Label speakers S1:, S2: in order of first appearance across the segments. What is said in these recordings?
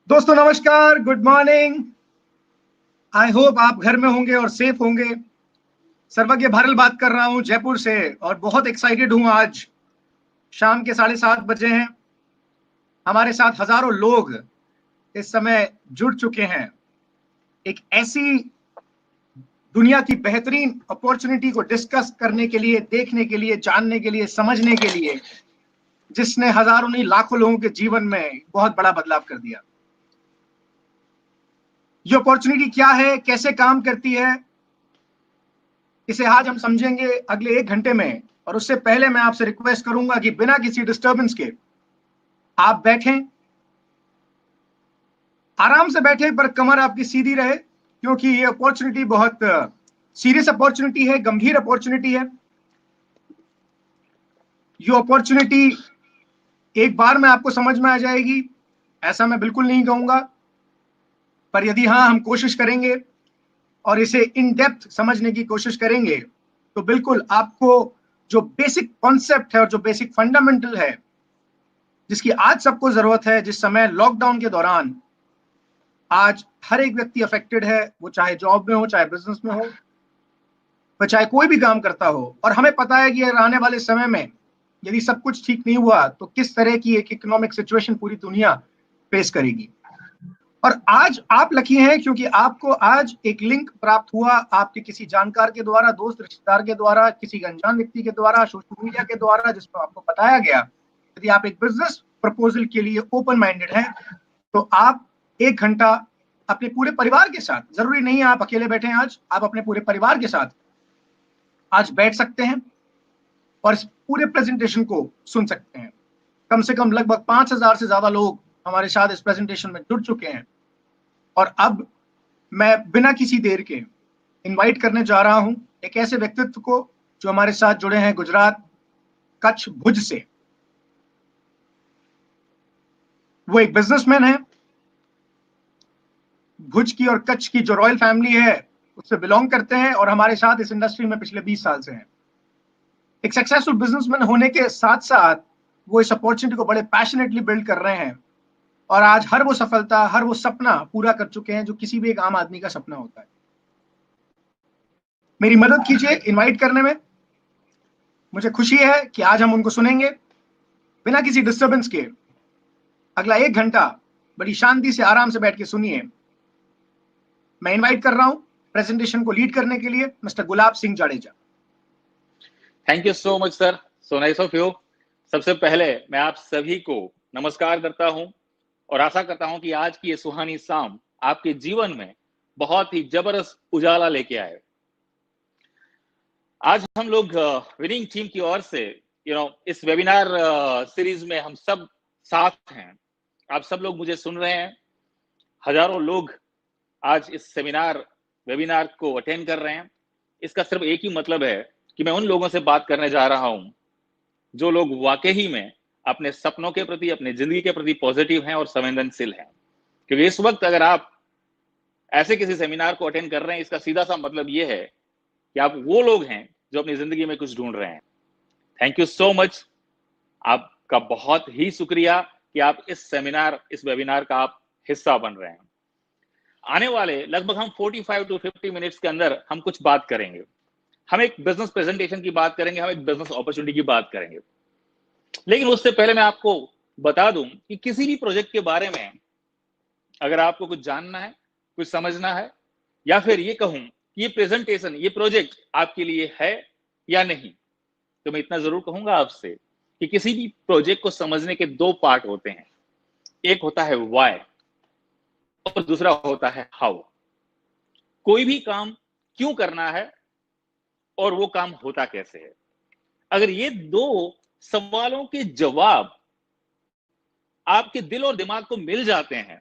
S1: दोस्तों नमस्कार, good morning. I hope आप घर में होंगे और सेफ होंगे। सर्वज्ञ भारल बात कर रहा हूं जयपुर से और बहुत एक्साइटेड हूं। आज शाम के 7:30 बजे हैं। हमारे साथ हजारों लोग इस समय जुड़ चुके हैं एक ऐसी दुनिया की बेहतरीन अपॉर्चुनिटी को डिस्कस करने के लिए, देखने के लिए, जानने के लिए, समझने के लिए, जिसने हजारों नहीं लाखों लोगों के जीवन में बहुत बड़ा बदलाव कर दिया। ये अपॉर्चुनिटी क्या है, कैसे काम करती है, इसे आज हम समझेंगे अगले 1 घंटे में। और उससे पहले मैं आपसे रिक्वेस्ट करूंगा कि बिना किसी डिस्टर्बेंस के आप बैठें, आराम से बैठें, पर कमर आपकी सीधी रहे, क्योंकि ये अपॉर्चुनिटी बहुत सीरियस अपॉर्चुनिटी है, गंभीर अपॉर्चुनिटी है। ये अपॉर्चुनिटी एक बार में आपको समझ में आ जाएगी ऐसा मैं बिल्कुल नहीं कहूंगा, पर यदि हाँ हम कोशिश करेंगे और इसे इन डेप्थ समझने की कोशिश करेंगे तो बिल्कुल आपको जो बेसिक कॉन्सेप्ट है और जो बेसिक फंडामेंटल है जिसकी आज सबको जरूरत है, जिस समय लॉकडाउन के दौरान आज हर एक व्यक्ति अफेक्टेड है, वो चाहे जॉब में हो, चाहे बिजनेस में हो, वह चाहे कोई भी काम करता हो। और हमें पता है कि आने वाले समय में यदि सब कुछ ठीक नहीं हुआ तो किस तरह की एक इकोनॉमिक सिचुएशन पूरी दुनिया फेस करेगी। और आज आप लकी हैं क्योंकि आपको आज एक लिंक प्राप्त हुआ आपके किसी जानकार के द्वारा, दोस्त रिश्तेदार के द्वारा, किसी अनजान व्यक्ति के द्वारा, सोशल मीडिया के द्वारा, जिसको आपको बताया गया। यदि आप एक बिजनेस प्रपोजल के लिए ओपन माइंडेड हैं तो आप 1 घंटा अपने पूरे परिवार के साथ, जरूरी नहीं है आप अकेले बैठे, आज आप अपने पूरे परिवार के साथ आज बैठ सकते हैं और इस पूरे प्रेजेंटेशन को सुन सकते हैं। कम से कम लगभग 5,000 से ज्यादा लोग हमारे साथ इस प्रेजेंटेशन में जुड़ चुके हैं। और अब मैं बिना किसी देर के इनवाइट करने जा रहा हूं एक ऐसे व्यक्तित्व को जो हमारे साथ जुड़े हैं गुजरात, कच्छ, भुज से। वो एक बिजनेसमैन है। भुज की और कच्छ की जो रॉयल फैमिली है उससे बिलोंग करते हैं और हमारे साथ इस इंडस्ट्री में पिछले 20 साल से हैं। एक सक्सेसफुल बिजनेसमैन होने के साथ साथ वो इस अपॉर्चुनिटी को बड़े पैशनेटली बिल्ड कर रहे हैं और आज हर वो सफलता, हर वो सपना पूरा कर चुके हैं जो किसी भी एक आम आदमी का सपना होता है। मेरी मदद कीजिए इनवाइट करने में। मुझे खुशी है कि आज हम उनको सुनेंगे बिना किसी डिस्टरबेंस के। अगला 1 घंटा बड़ी शांति से आराम से बैठ के सुनिए। मैं इनवाइट कर रहा हूं प्रेजेंटेशन को लीड करने के लिए mister Gulab Singh Jadeja.
S2: Thank you so much sir, so nice of you. सबसे पहले मैं आप सभी को नमस्कार करता हूं और आशा करता हूं कि आज की ये सुहानी शाम आपके जीवन में बहुत ही जबरदस्त उजाला लेके आए। आज हम लोग विनिंग टीम की ओर से इस वेबिनार सीरीज में हम सब साथ हैं। आप सब लोग मुझे सुन रहे हैं। हजारों लोग आज इस वेबिनार को अटेंड कर रहे हैं। इसका सिर्फ एक ही मतलब है कि मैं उन लोगों से बात करने जा रहा हूं जो लोग वाकई में अपने सपनों के प्रति, अपने जिंदगी के प्रति पॉजिटिव हैं और संवेदनशील हैं। क्योंकि इस वक्त अगर आप ऐसे किसी सेमिनार को अटेंड कर रहे हैं, इसका सीधा सा मतलब यह है कि आप वो लोग हैं जो अपनी जिंदगी में कुछ ढूंढ रहे हैं। Thank you so much. आपका बहुत ही शुक्रिया कि आप इस वेबिनार का आप हिस्सा बन रहे हैं। आने वाले लगभग हम 45 to 50 मिनट्स के अंदर हम कुछ बात करेंगे। हम एक बिजनेस प्रेजेंटेशन की बात करेंगे, हम एक बिजनेस अपॉर्चुनिटी की बात करेंगे। लेकिन उससे पहले मैं आपको बता दूं कि किसी भी प्रोजेक्ट के बारे में अगर आपको कुछ जानना है, कुछ समझना है, या फिर ये कहूं कि ये प्रेजेंटेशन, ये प्रोजेक्ट आपके लिए है या नहीं, तो मैं इतना जरूर कहूंगा आपसे कि किसी भी प्रोजेक्ट को समझने के 2 पार्ट होते हैं। एक होता है व्हाई और दूसरा होता है हाउ। कोई भी काम क्यों करना है और वो काम होता कैसे है। अगर ये 2 सवालों के जवाब आपके दिल और दिमाग को मिल जाते हैं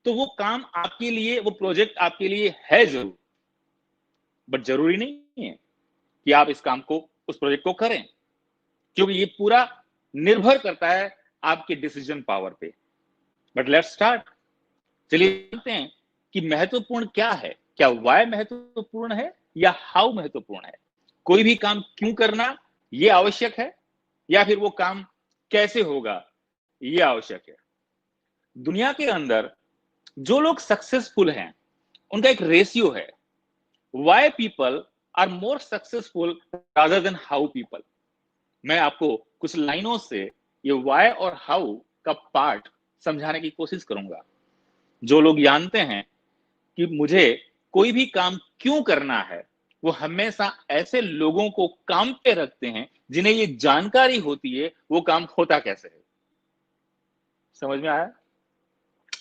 S2: तो वो काम आपके लिए, वो प्रोजेक्ट आपके लिए है जरूर। बट जरूरी नहीं है कि आप इस काम को, उस प्रोजेक्ट को करें, क्योंकि ये पूरा निर्भर करता है आपके डिसीजन पावर पे। But let's start. चलिए जानते हैं कि महत्वपूर्ण क्या है। क्या व्हाई महत्वपूर्ण है या हाउ महत्वपूर्ण है। कोई भी काम क्यों करना ये आवश्यक है या फिर वो काम कैसे होगा ये आवश्यक है। दुनिया के अंदर जो लोग सक्सेसफुल हैं उनका एक रेशियो है, why people are more successful rather than how people. मैं आपको कुछ लाइनों से ये व्हाई और हाउ का पार्ट समझाने की कोशिश करूंगा। जो लोग जानते हैं कि मुझे कोई भी काम क्यों करना है, वो हमेशा ऐसे लोगों को काम पे रखते हैं जिन्हें ये जानकारी होती है वो काम होता कैसे है। समझ में आया?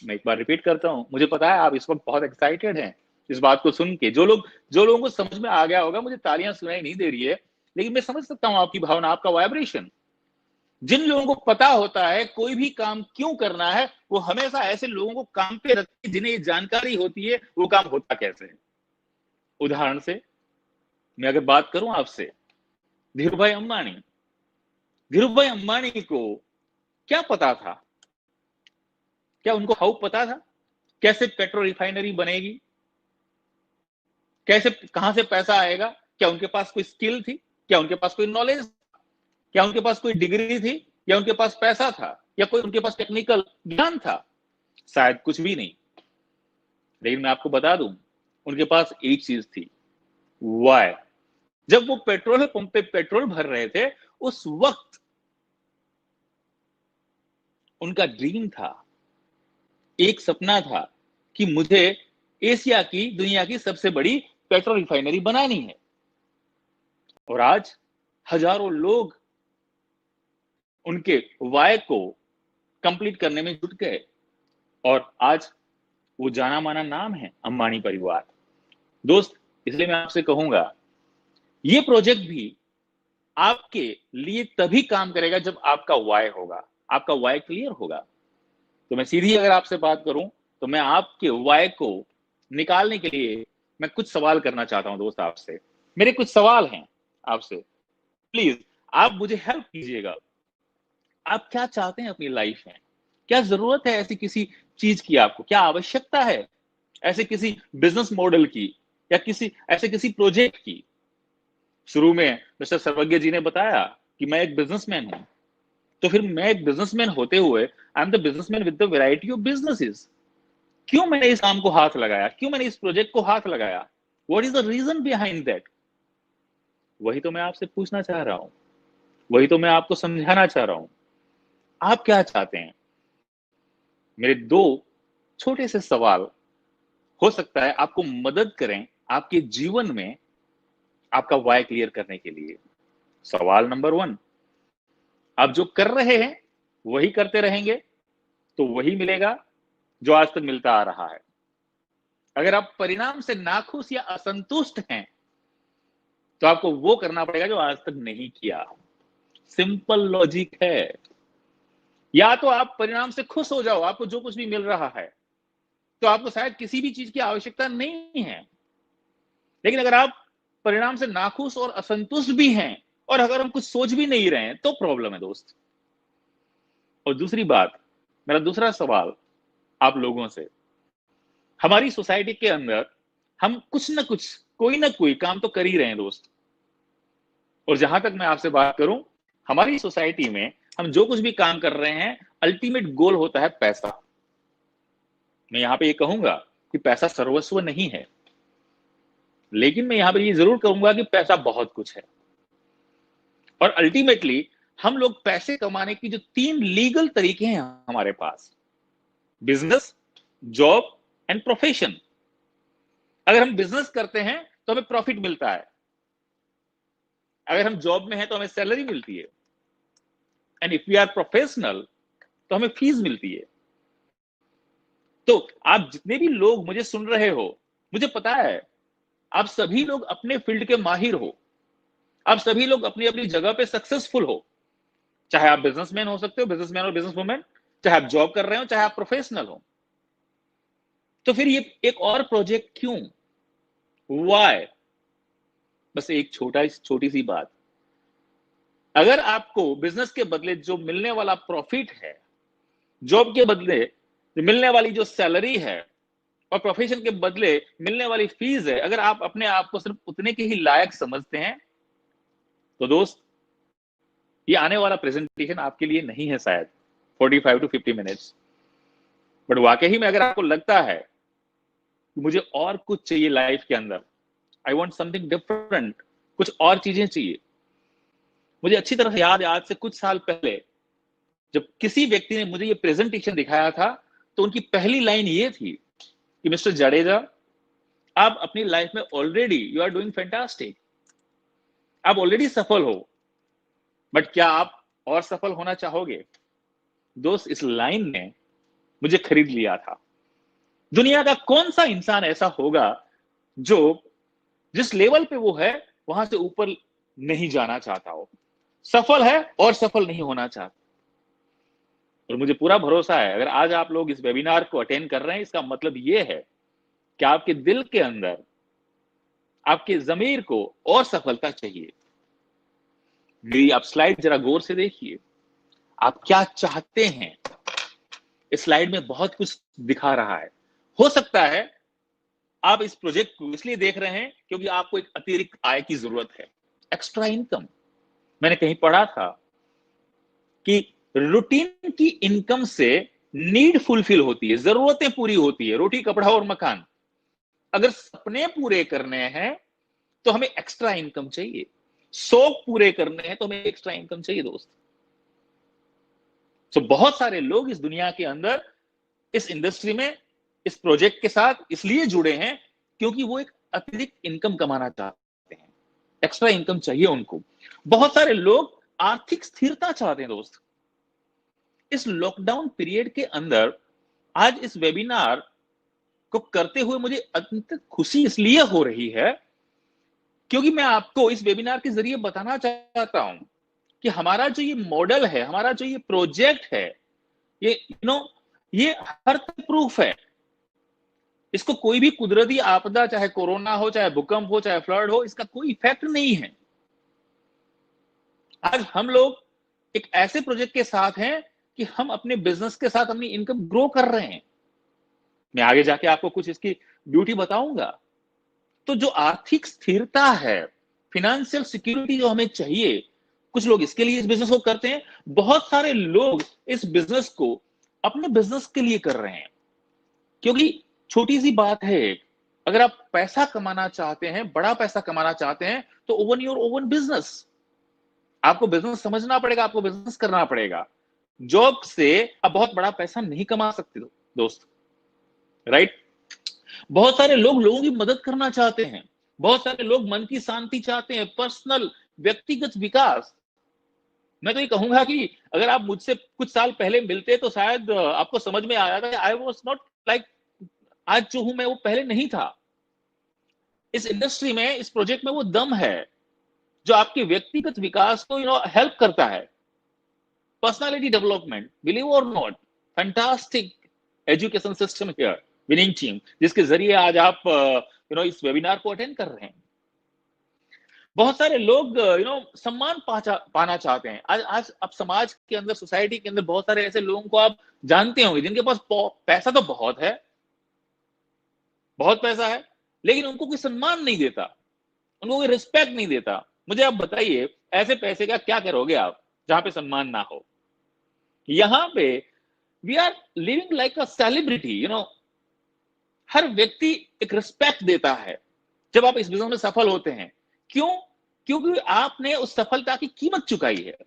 S2: मैं एक बार रिपीट करता हूं। मुझे पता है आप इस वक्त बहुत एक्साइटेड हैं इस बात को सुन के। जो लोगों को समझ में आ गया होगा, मुझे तालियां सुनाई नहीं दे रही है, लेकिन मैं समझ सकता हूं आपकी भावना, आपका वाइब्रेशन। जिन लोगों को पता होता है कोई भी काम क्यों करना है, वो हमेशा ऐसे लोगों को काम पे रखते हैं जिन्हें ये जानकारी होती है वो काम होता कैसे है। उदाहरण से मैं अगर बात करूं आपसे, धीरूभाई अंबानी। धीरूभाई अंबानी को क्या पता था? क्या उनको हाउ पता था? कैसे पेट्रोल रिफाइनरी बनेगी, कैसे कहां से पैसा आएगा? क्या उनके पास कोई स्किल थी? क्या उनके पास कोई नॉलेज? क्या उनके पास कोई डिग्री थी? या उनके पास पैसा था? या कोई उनके पास टेक्निकल ज्ञान था? शायद कुछ भी नहीं। लेकिन मैं आपको बता दूं, उनके पास एक चीज थी, वाई। जब वो पेट्रोल पंप पे पेट्रोल भर रहे थे, उस वक्त उनका ड्रीम था, एक सपना था कि मुझे एशिया की, दुनिया की सबसे बड़ी पेट्रोल रिफाइनरी बनानी है। और आज हजारों लोग उनके वाय को कंप्लीट करने में जुट गए और आज वो जाना माना नाम है अंबानी परिवार। दोस्त, इसलिए मैं आपसे कहूंगा, ये प्रोजेक्ट भी आपके लिए तभी काम करेगा जब आपका वाय होगा, आपका वाय क्लियर होगा। तो मैं सीधी अगर आपसे बात करूं, तो मैं आपके वाय को निकालने के लिए मैं कुछ सवाल करना चाहता हूं दोस्त आपसे। मेरे कुछ सवाल हैं आपसे, प्लीज आप मुझे हेल्प कीजिएगा। आप क्या चाहते हैं अपनी लाइफ में? क्या जरूरत है ऐसी किसी चीज की? आपको क्या आवश्यकता है ऐसे किसी बिजनेस मॉडल की, या किसी प्रोजेक्ट की? शुरू में मिस्टर सर्वज्ञ जी ने बताया कि मैं एक बिजनेसमैन हूं, तो फिर मैं एक बिजनेसमैन होते हुए I am the businessman with the variety of businesses. क्यों मैंने इस काम को हाथ लगाया? क्यों मैंने इस प्रोजेक्ट को हाथ लगाया? What is the reason behind that? वही तो मैं आपसे पूछना चाह रहा हूं, वही तो मैं आपको समझाना चाह रहा हूं। आप क्या चाहते हैं? मेरे दो छोटे से सवाल हो सकता है आपको मदद करें आपके जीवन में आपका वाय क्लियर करने के लिए। सवाल नंबर 1, आप जो कर रहे हैं वही करते रहेंगे तो वही मिलेगा जो आज तक मिलता आ रहा है। अगर आप परिणाम से नाखुश या असंतुष्ट हैं तो आपको वो करना पड़ेगा जो आज तक नहीं किया। सिंपल लॉजिक है। या तो आप परिणाम से खुश हो जाओ, आपको जो कुछ भी मिल रहा है, तो आपको शायद किसी भी चीज की आवश्यकता नहीं है। लेकिन अगर आप परिणाम से नाखुश और असंतुष्ट भी हैं, और अगर हम कुछ सोच भी नहीं रहे हैं, तो प्रॉब्लम है दोस्त। और दूसरी बात, मेरा दूसरा सवाल आप लोगों से, हमारी सोसाइटी के अंदर हम कुछ ना कुछ, कोई ना कोई काम तो कर ही रहे हैं दोस्त। और जहां तक मैं आपसे बात करूं, हमारी सोसाइटी में हम जो कुछ भी काम कर रहे हैं, अल्टीमेट गोल होता है पैसा। मैं यहां पे ये कहूंगा कि पैसा सर्वस्व नहीं है, लेकिन मैं यहां पर ये जरूर कहूंगा कि पैसा बहुत कुछ है। और अल्टीमेटली हम लोग पैसे कमाने की जो 3 लीगल तरीके हैं हमारे पास, बिजनेस, जॉब एंड प्रोफेशन। अगर हम बिजनेस करते हैं तो हमें प्रॉफिट मिलता है, अगर हम जॉब में हैं तो हमें सैलरी मिलती है, and if we are professional तो हमें फीस मिलती है। तो आप जितने भी लोग मुझे सुन रहे हो, मुझे पता है आप सभी लोग अपने फील्ड के माहिर हो, आप सभी लोग अपनी अपनी जगह पे सक्सेसफुल हो। चाहे आप बिजनेसमैन हो सकते हो, बिजनेसमैन और बिजनेस वुमेन, चाहे आप जॉब कर रहे हो, चाहे आप प्रोफेशनल हो। तो फिर ये एक और प्रोजेक्ट क्यों? व्हाई? बस एक छोटी सी बात, अगर आपको बिजनेस के बदले जो मिलने वाला प्रॉफिट है, जॉब के बदले मिलने वाली जो सैलरी है, और प्रोफेशन के बदले मिलने वाली फीस है, अगर आप अपने आप को सिर्फ उतने के ही लायक समझते हैं, तो दोस्त ये आने वाला प्रेजेंटेशन आपके लिए नहीं है शायद 45 to 50 मिनट्स। बट वाकई में अगर आपको लगता है कि मुझे और कुछ चाहिए लाइफ के अंदर, आई वॉन्ट समथिंग डिफरेंट, कुछ और चीजें चाहिए। मुझे अच्छी तरह से याद है, आज से कुछ साल पहले जब किसी व्यक्ति ने मुझे ये प्रेजेंटेशन दिखाया था, तो उनकी पहली लाइन ये थी कि मिस्टर जडेजा, आप अपनी लाइफ में already you are doing fantastic, आप ऑलरेडी सफल हो, बट क्या आप और सफल होना चाहोगे? दोस्त, इस लाइन ने मुझे खरीद लिया था। दुनिया का कौन सा इंसान ऐसा होगा जो जिस लेवल पे वो है वहां से ऊपर नहीं जाना चाहता हो, सफल है और सफल नहीं होना चाहता। और मुझे पूरा भरोसा है, अगर आज आप लोग इस वेबिनार को अटेंड कर रहे हैं, इसका मतलब ये है कि आपके दिल के अंदर, आपके ज़मीर को और सफलता चाहिए। मेरी आप स्लाइड जरा गौर से देखिए, आप क्या चाहते हैं। इस स्लाइड में बहुत कुछ दिखा रहा है। हो सकता है आप इस प्रोजेक्ट को इसलिए देख रहे हैं क्योंकि आपको एक अतिरिक्त आय की जरूरत है, एक्स्ट्रा इनकम। मैंने कहीं पढ़ा था कि रूटीन की इनकम से नीड फुलफिल होती है, जरूरतें पूरी होती है, रोटी कपड़ा और मकान। अगर सपने पूरे करने हैं तो हमें एक्स्ट्रा इनकम चाहिए, शौक पूरे करने हैं तो हमें एक्स्ट्रा इनकम चाहिए दोस्त। तो बहुत सारे लोग इस दुनिया के अंदर, इस इंडस्ट्री में, इस प्रोजेक्ट के साथ इसलिए जुड़े हैं क्योंकि वो एक अतिरिक्त इनकम कमाना चाहते हैं, एक्स्ट्रा इनकम चाहिए उनको। बहुत सारे लोग आर्थिक स्थिरता चाहते हैं दोस्त। इस लॉकडाउन पीरियड के अंदर आज इस वेबिनार को करते हुए मुझे अत्यंत खुशी इसलिए हो रही है क्योंकि मैं आपको इस वेबिनार के जरिए बताना चाहता हूं कि हमारा जो ये मॉडल है, हमारा जो ये प्रोजेक्ट है, ये ये हर प्रूफ है। इसको कोई भी कुदरती आपदा, चाहे कोरोना हो, चाहे भूकंप हो, चाहे फ्लड हो, इसका कोई इफेक्ट नहीं है। आज हम लोग एक ऐसे प्रोजेक्ट के साथ हैं कि हम अपने बिजनेस के साथ अपनी इनकम ग्रो कर रहे हैं। मैं आगे जाके आपको कुछ इसकी ब्यूटी बताऊंगा। तो जो आर्थिक स्थिरता है, फिनेंशियल सिक्योरिटी जो हमें चाहिए, कुछ लोग इसके लिए इस बिजनेस को करते हैं। बहुत सारे लोग इस बिजनेस को अपने बिजनेस के लिए कर रहे हैं क्योंकि छोटी सी बात है, अगर आप पैसा कमाना चाहते हैं, बड़ा पैसा कमाना चाहते हैं, तो ओवन योर ओवन बिजनेस। आपको बिजनेस समझना पड़ेगा, आपको बिजनेस करना पड़ेगा। जॉब से आप बहुत बड़ा पैसा नहीं कमा सकते दोस्त, राइट? बहुत सारे लोग लोगों की मदद करना चाहते हैं, बहुत सारे लोग मन की शांति चाहते हैं, पर्सनल, व्यक्तिगत विकास। मैं तो ये कहूंगा कि अगर आप मुझसे कुछ साल पहले मिलते तो शायद आपको समझ में आया था, आई वॉज नॉट लाइक आज जो हूं मैं वो पहले नहीं था। इस इंडस्ट्री में, इस प्रोजेक्ट में वो दम है जो आपके व्यक्तिगत विकास को हेल्प करता है। पर्सनालिटी डेवलपमेंट, बिलीव और not, fantastic education system here, winning team, जिसके जरिए आज आप इस वेबिनार को अटेंड कर रहे हैं। बहुत सारे लोग सम्मान पाना चाहते हैं। आज अब समाज के अंदर, सोसाइटी के अंदर बहुत सारे ऐसे लोगों को आप जानते होंगे जिनके पास पैसा तो बहुत है, बहुत पैसा है, लेकिन उनको कोई सम्मान नहीं देता, उनको कोई रिस्पेक्ट नहीं देता। मुझे आप बताइए, ऐसे पैसे का क्या करोगे आप जहां पे सम्मान ना हो? यहां पे we are living like a celebrity, हर व्यक्ति एक रिस्पेक्ट देता है जब आप इस बिजनेस में सफल होते हैं। क्यों? क्योंकि आपने उस सफलता की कीमत चुकाई है।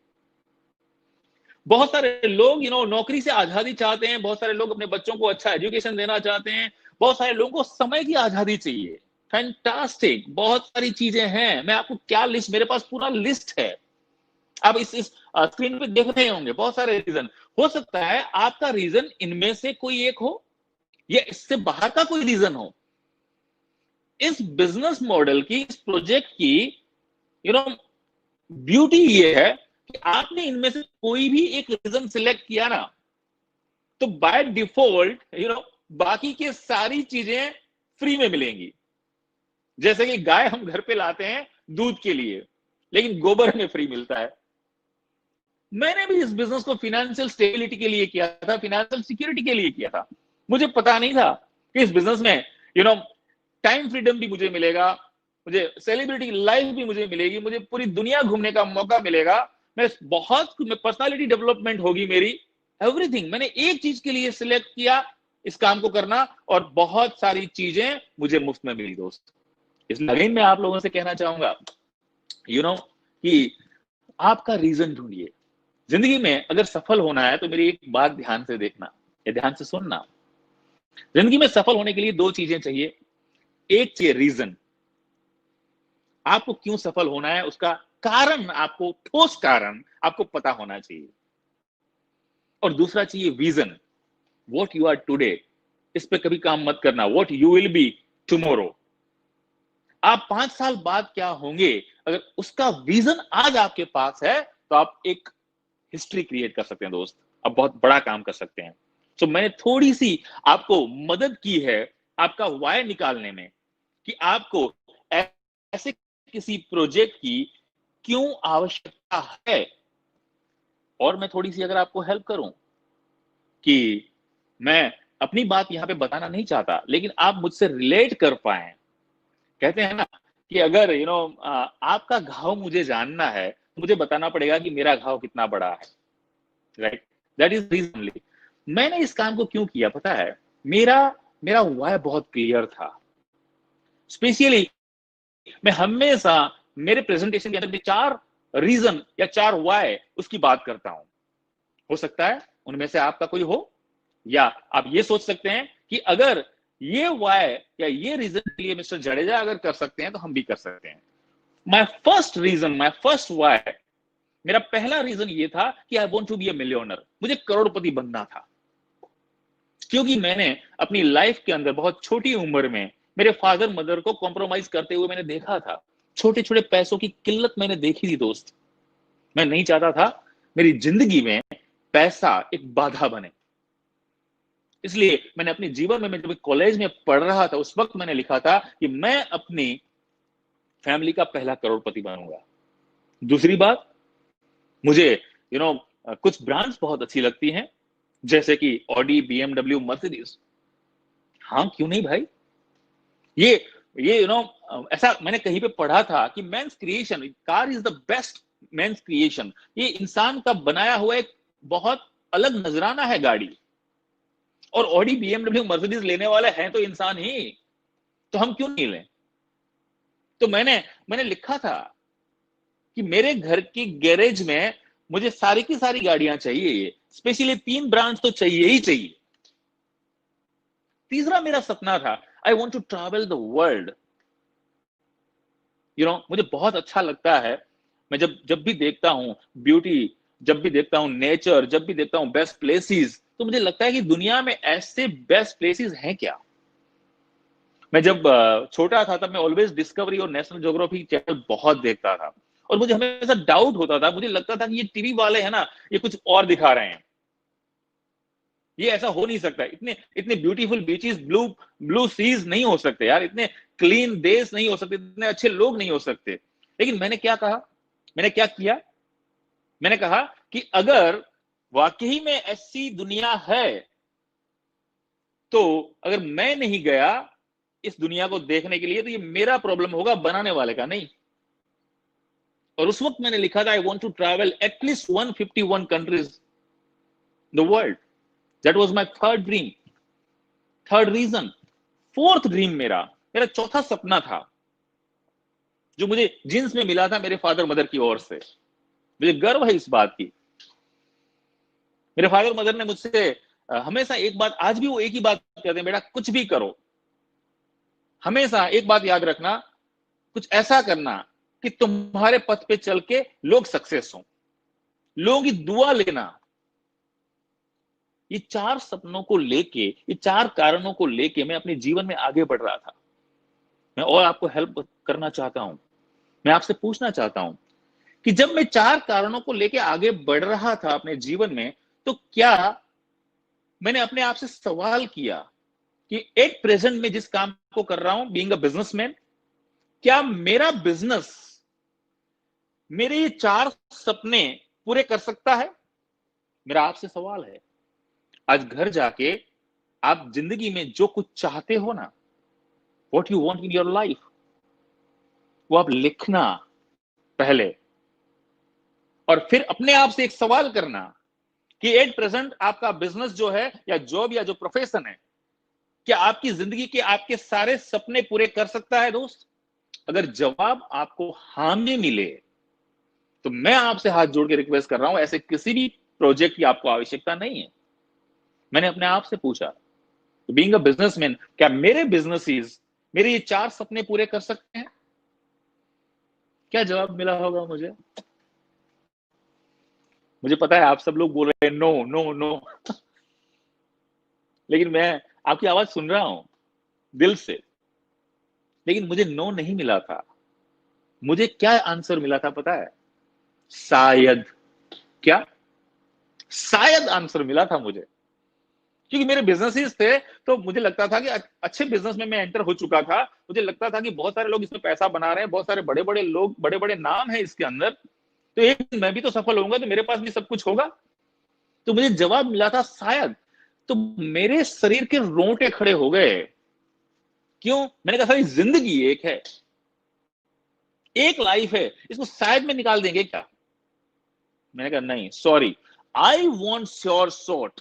S2: बहुत सारे लोग नौकरी से आजादी चाहते हैं, बहुत सारे लोग अपने बच्चों को अच्छा एजुकेशन देना चाहते हैं, बहुत सारे लोगों को समय की आजादी चाहिए। फैंटास्टिक, बहुत सारी चीजें हैं। मैं आपको क्या लिस्ट, मेरे पास पूरा लिस्ट है, आप इस स्क्रीन पे देख रहे होंगे। बहुत सारे रीजन हो सकता है, आपका रीजन इनमें से कोई एक हो या इससे बाहर का कोई रीजन हो। इस बिजनेस मॉडल की, इस प्रोजेक्ट की ब्यूटी ये है कि आपने इनमें से कोई भी एक रीजन सिलेक्ट किया ना, तो बाय डिफॉल्ट बाकी के सारी चीजें फ्री में मिलेंगी। जैसे कि गाय हम घर पे लाते हैं दूध के लिए, लेकिन गोबर हमें फ्री मिलता है। मैंने भी इस बिजनेस को फाइनेंशियल स्टेबिलिटी के लिए किया था, फाइनेंशियल सिक्योरिटी के लिए किया था। मुझे पता नहीं था कि इस बिजनेस में टाइम फ्रीडम भी मुझे मिलेगा, मुझे सेलिब्रिटी लाइफ भी मुझे मिलेगी, मुझे पूरी दुनिया घूमने का मौका मिलेगा, मैं पर्सनालिटी डेवलपमेंट होगी मेरी, एवरीथिंग। मैंने एक चीज के लिए सिलेक्ट किया, इस काम को करना, और बहुत सारी चीजें मुझे मुफ्त में मिली दोस्त। इसलिए अगेन मैं आप लोगों से कहना चाहूंगा कि आपका रीजन ढूंढिए। जिंदगी में अगर सफल होना है तो मेरी एक बात ध्यान से देखना या ध्यान से सुनना। जिंदगी में सफल होने के लिए दो चीजें चाहिए। एक चाहिए रीजन, आपको क्यों सफल होना है उसका कारण, आपको ठोस कारण आपको पता होना चाहिए। और दूसरा चाहिए vision, what you are today, इस पे कभी काम मत करना, what you will be tomorrow. आप 5 साल बाद क्या होंगे, अगर उसका विजन आज आपके पास है तो आप एक हिस्ट्री क्रिएट कर सकते हैं दोस्त, आप बहुत बड़ा काम कर सकते हैं। तो मैंने थोड़ी सी आपको मदद की है आपका वाई निकालने में, कि आपको ऐसे किसी प्रोजेक्ट की क्यों आवश्यकता है। और मैं थोड़ी सी अगर आपको हेल्प करूं, कि मैं अपनी बात यहां पे बताना नहीं चाहता, लेकिन आप मुझसे रिलेट कर पाए। कहते हैं ना कि अगर आपका घाव मुझे जानना है, मुझे बताना पड़ेगा कि मेरा घाव कितना बड़ा है, राइट? दैट इज रीजनली मैंने इस काम को क्यों किया पता है। मेरा मेरा वाय बहुत क्लियर था। स्पेशली मैं हमेशा मेरे प्रेजेंटेशन के अंदर 4 रीजन या 4 वाय उसकी बात करता हूं। हो सकता है उनमें से आपका कोई हो, या आप ये सोच सकते हैं कि अगर ये वाय या ये रीजन के लिए मिस्टर जडेजा अगर कर सकते हैं तो हम भी कर सकते हैं। My first reason, my first why, मेरा पहला रीजन ये था कि I want to be a millionaire, मुझे करोड़पति बनना था। क्योंकि मैंने अपनी लाइफ के अंदर बहुत छोटी उम्र में मेरे फादर मदर को कॉम्प्रोमाइज करते हुए मैंने देखा था। छोटे छोटे पैसों की किल्लत मैंने देखी थी दोस्त। मैं नहीं चाहता था मेरी जिंदगी में पैसा एक बाधा बने। इसलिए मैंने अपने जीवन में जब कॉलेज में पढ़ रहा था उस वक्त मैंने लिखा था कि मैं अपनी फैमिली का पहला करोड़पति बनूंगा। दूसरी बात, मुझे कुछ ब्रांड्स बहुत अच्छी लगती हैं, जैसे कि ऑडी, बीएमडब्ल्यू, मर्सिडीज। हाँ क्यों नहीं भाई। ये ऐसा मैंने कहीं पे पढ़ा था कि man's creation, car is the best man's creation. ये इंसान का बनाया हुआ एक बहुत अलग नजराना है गाड़ी। और ऑडी, बीएमडब्ल्यू, मर्सिडीज लेने वाले हैं तो इंसान ही, तो हम क्यों नहीं लें। तो मैंने लिखा था कि मेरे घर की गैरेज में मुझे सारी की सारी गाड़ियां चाहिए, स्पेशली 3 ब्रांड्स तो चाहिए ही चाहिए। तीसरा मेरा सपना था, I want to travel the world. मुझे बहुत अच्छा लगता है, मैं जब भी देखता हूं ब्यूटी, जब भी देखता हूं नेचर, जब भी देखता हूं बेस्ट प्लेसेस, तो मुझे लगता है कि दुनिया में ऐसे बेस्ट प्लेसेस हैं क्या। मैं जब छोटा था तब मैं ऑलवेज डिस्कवरी और नेशनल ज्योग्राफी चैनल बहुत देखता था, और मुझे हमेशा डाउट होता था, मुझे लगता था कि ये टीवी वाले हैं ना, ये कुछ और दिखा रहे हैं, ये ऐसा हो नहीं सकता। इतने इतने beautiful beaches, blue blue seas नहीं हो सकते यार, इतने क्लीन देश नहीं हो सकते, इतने अच्छे लोग नहीं हो सकते। लेकिन मैंने क्या कहा, मैंने क्या किया, मैंने कहा कि अगर वाकई में ऐसी दुनिया है तो अगर मैं नहीं गया इस दुनिया को देखने के लिए तो ये मेरा प्रॉब्लम होगा, बनाने वाले का नहीं। और उस वक्त मैंने लिखा था I want to travel at least 151 countries the world. That was my third dream, third reason. Fourth dream मेरा चौथा सपना था, जो मुझे जींस में मिला था मेरे फादर मदर की ओर से। मुझे गर्व है इस बात की। मेरे फादर मदर ने मुझसे हमेशा एक बात, आज भी वो एक ही बात कहते हैं, बेटा कुछ भी करो, हमेशा एक बात याद रखना, कुछ ऐसा करना कि तुम्हारे पथ पे चल के लोग सक्सेस हो, लोगों की दुआ लेना। ये 4 सपनों को लेके, ये 4 कारणों को लेके मैं अपने जीवन में आगे बढ़ रहा था। मैं और आपको हेल्प करना चाहता हूं, मैं आपसे पूछना चाहता हूं कि जब मैं 4 कारणों को लेके आगे बढ़ रहा था अपने जीवन में, तो क्या मैंने अपने आप से सवाल किया कि एट प्रेजेंट में जिस काम को कर रहा हूं, बीइंग अ बिजनेसमैन, क्या मेरा बिजनेस मेरे ये 4 सपने पूरे कर सकता है? मेरा आपसे सवाल है। आज घर जाके आप जिंदगी में जो कुछ चाहते हो ना, what you want in your life, वो आप लिखना पहले, और फिर अपने आप से एक सवाल करना कि एट प्रेजेंट आपका बिजनेस जो है, या जॉब, या जो प्रोफेशन है, क्या आपकी जिंदगी के आपके सारे सपने पूरे कर सकता है दोस्त? अगर जवाब आपको हाँ में मिले तो मैं आपसे हाथ जोड़ के रिक्वेस्ट कर रहा हूं, ऐसे किसी भी प्रोजेक्ट की आपको आवश्यकता नहीं है। मैंने अपने आप से पूछा, बीइंग अ बिजनेसमैन, क्या मेरे बिजनेसेस मेरे ये 4 सपने पूरे कर सकते हैं? क्या जवाब मिला होगा मुझे? मुझे पता है आप सब लोग बोल रहे हैं नो नो नो लेकिन मैं आपकी आवाज सुन रहा हूं दिल से, लेकिन मुझे नो नहीं मिला था। मुझे क्या आंसर मिला था पता है? शायद। क्या? शायद आंसर मिला था मुझे, क्योंकि मेरे बिजनेसेस थे तो मुझे लगता था कि अच्छे बिजनेस में मैं एंटर हो चुका था। मुझे लगता था कि बहुत सारे लोग इसमें पैसा बना रहे हैं, बहुत सारे बड़े बड़े लोग, बड़े बड़े नाम है इसके अंदर, तो एक दिन मैं भी तो सफल होऊंगा, तो मेरे पास भी सब कुछ होगा। तो मुझे जवाब मिला था शायद। तो मेरे शरीर के रोंगटे खड़े हो गए। क्यों? मैंने कहा सारी जिंदगी एक है, एक लाइफ है, इसको शायद में निकाल देंगे क्या? मैंने कहा नहीं, sorry, I want sure shot.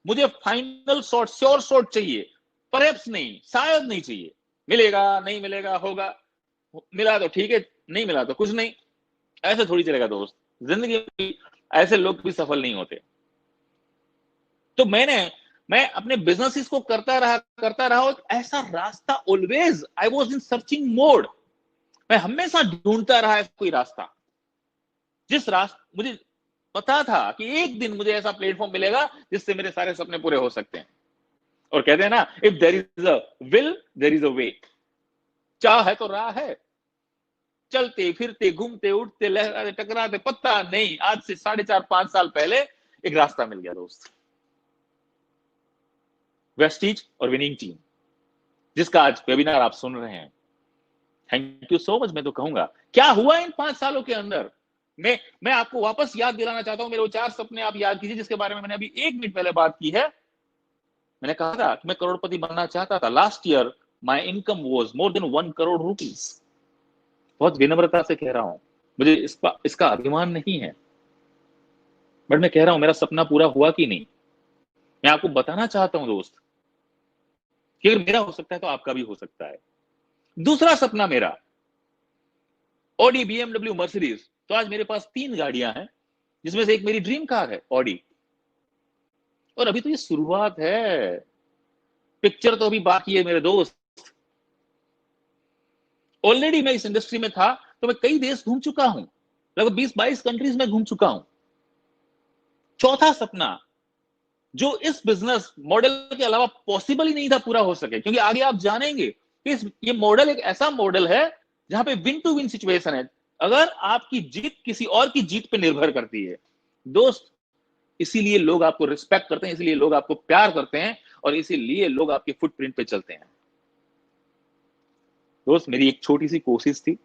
S2: मुझे फाइनल शॉट, श्योर शॉट चाहिए, परहैप्स नहीं, शायद नहीं चाहिए। मिलेगा, नहीं मिलेगा, होगा, मिला तो ठीक है, नहीं मिला तो कुछ नहीं। ऐसे थोड़ी चलेगा दोस्त, जिंदगी में ऐसे लोग भी सफल नहीं होते। तो मैं अपने बिजनेसेस को करता रहा और ऐसा रास्ता, always I was in searching mode. मैं हमेशा ढूंढता रहा कोई रास्ता, जिस रास्ता मुझे पता था कि एक दिन मुझे ऐसा प्लेटफॉर्म मिलेगा जिससे मेरे सारे सपने पूरे हो सकते हैं। और कहते हैं ना, if there is a will there is a way. चाह है तो राह है। चलते फिरते घूमते उठते लहराते टकराते पता नहीं, आज से 4.5-5 साल पहले एक रास्ता मिल गया दोस्त। वेस्टीज और विनिंग टीम, जिसका आज वेबिनार आप सुन रहे हैं, थैंक यू सो मच। मैं तो कहूंगा क्या हुआ इन 5 सालों के अंदर। मैं आपको वापस याद दिलाना चाहता हूं, मेरे वो 4 सपने आप याद कीजिए, जिसके बारे में मैंने अभी 1 मिनट पहले बात की है। मैंने कहा था कि मैं करोड़पति बनना चाहता था। Last year my income was more than 1 crore rupees. बहुत विनम्रता से कह रहा हूं, मुझे इसका अभिमान नहीं है, बट मैं कह रहा हूं मेरा सपना पूरा हुआ कि नहीं। मैं आपको बताना चाहता हूं दोस्त कि अगर मेरा हो सकता है तो आपका भी हो सकता है। दूसरा सपना मेरा, ऑडी, बीएमडब्ल्यू, मर्सिडीज। तो आज मेरे पास 3 गाड़ियां हैं, जिसमें से एक मेरी ड्रीम कार है, ऑडी। और अभी तो ये शुरुआत है, पिक्चर तो अभी बाकी है मेरे दोस्त। ऑलरेडी मैं इस इंडस्ट्री में था तो मैं कई देश घूम चुका हूं, लगभग 20-22 कंट्रीज में घूम चुका हूं। चौथा सपना, जो इस बिजनेस मॉडल के अलावा पॉसिबल ही नहीं था पूरा हो सके, क्योंकि आगे आप जानेंगे कि ये मॉडल एक ऐसा मॉडल है जहां पे विन टू विन सिचुएशन है। अगर आपकी जीत किसी और की जीत पे निर्भर करती है दोस्त, इसीलिए लोग आपको रिस्पेक्ट करते हैं, इसीलिए लोग आपको प्यार करते हैं, और इसीलिए लोग आपके फुटप्रिंट पे चलते हैं। दोस्त, मेरी एक छोटी सी कोशिश थी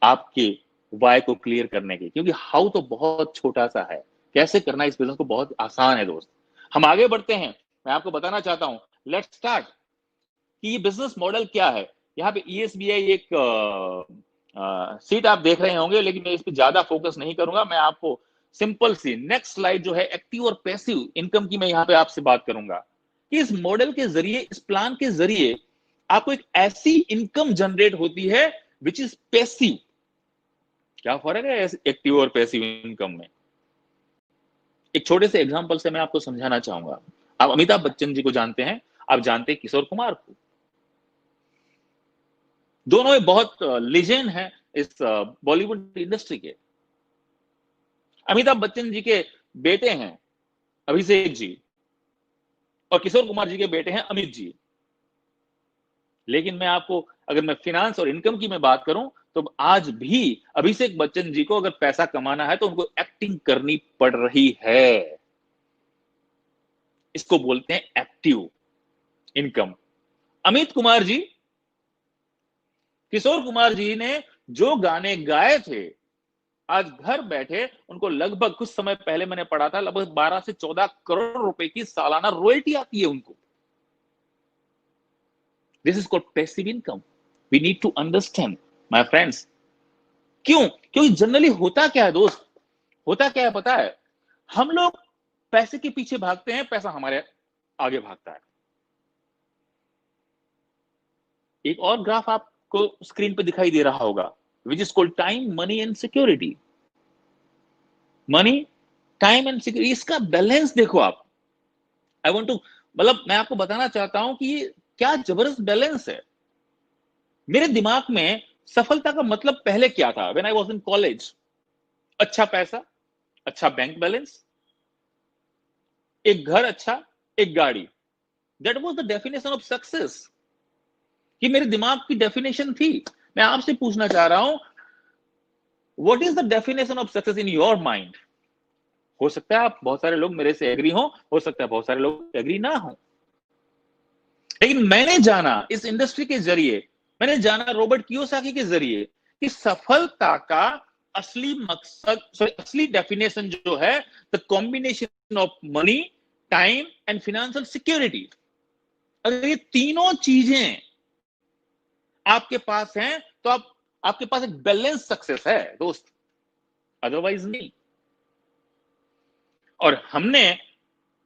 S2: आपके वाई को क्लियर करने की, क्योंकि हाउ तो बहुत छोटा सा है, कैसे करना इस बिजनेस को बहुत आसान है दोस्त। हम आगे बढ़ते हैं, मैं आपको बताना चाहता हूं, लेट्स स्टार्ट कि ये बिजनेस मॉडल क्या है। यहाँ पे ईएसबीआई एक सीट आप देख रहे होंगे, लेकिन मैं इस पर ज्यादा फोकस नहीं करूंगा। मैं आपको सिंपल सी नेक्स्ट स्लाइड जो है एक्टिव और पैसिव इनकम की, मैं यहाँ पे आपसे बात करूंगा कि इस मॉडल के जरिए, इस प्लान के जरिए आपको एक ऐसी इनकम जनरेट होती है विच इज पैसिव। क्या फर्क है एक्टिव और पैसिव इनकम में? एक छोटे से एग्जांपल से मैं आपको समझाना चाहूंगा। आप अमिताभ बच्चन जी को जानते हैं, आप जानते हैं किशोर कुमार को। दोनों ही बहुत लेजेंड हैं इस बॉलीवुड इंडस्ट्री के। अमिताभ बच्चन जी के बेटे हैं अभिषेक जी, और किशोर कुमार जी के बेटे हैं अमित जी। लेकिन मैं आपको, अगर मैं फिनांस और इनकम की मैं बात करूं, तो आज भी अभिषेक बच्चन जी को अगर पैसा कमाना है तो उनको एक्टिंग करनी पड़ रही है। इसको बोलते हैं एक्टिव इनकम। अमित कुमार जी, किशोर कुमार जी ने जो गाने गाए थे, आज घर बैठे उनको लगभग, कुछ समय पहले मैंने पढ़ा था, लगभग 12 से 14 करोड़ रुपए की सालाना रॉयल्टी आती है उनको। This is called passive income. We need to understand my friends. क्यों? क्योंकि जनरली होता क्या है दोस्त, होता क्या है पता है? हम लोग पैसे के पीछे भागते हैं, पैसा हमारे आगे भागता है। एक और ग्राफ आपको स्क्रीन पे दिखाई दे रहा होगा, विच is called time, money and security. Money, time and security, इसका बैलेंस देखो आप। आई वांट टू, मतलब मैं आपको बताना चाहता हूं कि ये क्या जबरदस्त बैलेंस है। मेरे दिमाग में सफलता का मतलब पहले क्या था, when I was in college? अच्छा पैसा, अच्छा बैंक बैलेंस, एक घर अच्छा, एक गाड़ी। That was the definition of success. ये मेरे दिमाग की डेफिनेशन थी। मैं आपसे पूछना चाह रहा हूं, what is the definition of success in your mind? हो सकता है आप, बहुत सारे लोग मेरे से एग्री हो सकता है बहुत सारे लोग एग्री ना हो, लेकिन मैंने जाना इस इंडस्ट्री के जरिए, मैंने जाना रॉबर्ट कियोसाकी के जरिए कि सफलता का असली मकसद, असली डेफिनेशन जो है, the combination of money, time and financial security. अगर ये तीनों चीजें आपके पास हैं तो आपके पास एक बैलेंस सक्सेस है दोस्त, अदरवाइज नहीं। और हमने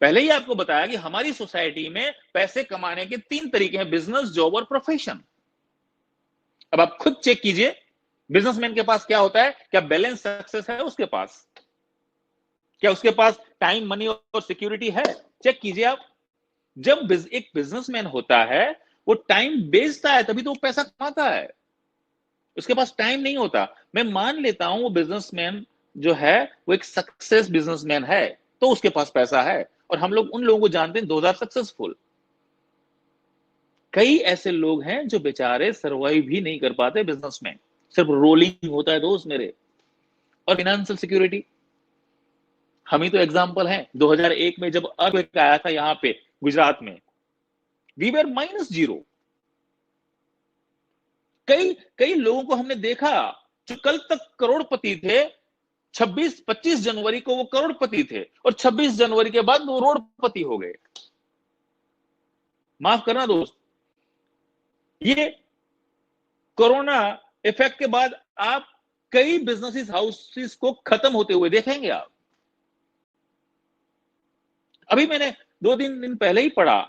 S2: पहले ही आपको बताया कि हमारी सोसाइटी में पैसे कमाने के 3 तरीके हैं, बिजनेस, जॉब और प्रोफेशन। अब आप खुद चेक कीजिए, बिजनेसमैन के पास क्या होता है? क्या बैलेंस सक्सेस है उसके पास? क्या उसके पास टाइम, मनी और सिक्योरिटी है? चेक कीजिए आप। जब एक बिजनेसमैन होता है, वो टाइम बेचता है तभी तो वो पैसा कमाता है। उसके पास टाइम नहीं होता। मैं मान लेता हूं वो बिजनेसमैन जो है वो एक सक्सेस बिजनेसमैन है, तो उसके पास पैसा है। और हम लोग उन लोगों को जानते हैं 2000 सक्सेसफुल। कई ऐसे लोग हैं जो बेचारे सर्वाइव भी नहीं कर पाते बिजनेस में, सिर्फ रोलिंग होता है दोस्त मेरे। और फाइनेंशियल सिक्योरिटी, हम ही तो एग्जांपल हैं। 2001 में जब अर्थक्वेक आया था यहाँ पे गुजरात में, वी वर -0। कई कई लोगों को हमने देखा जो कल तक करोड़पति थे, 25 जनवरी को वो करोड़पति थे और 26 जनवरी के बाद वो रोडपति हो गए। माफ करना दोस्त, ये कोरोना इफेक्ट के बाद आप कई बिजनेस हाउसेस को खत्म होते हुए देखेंगे आप। अभी मैंने 2-3 दिन पहले ही पढ़ा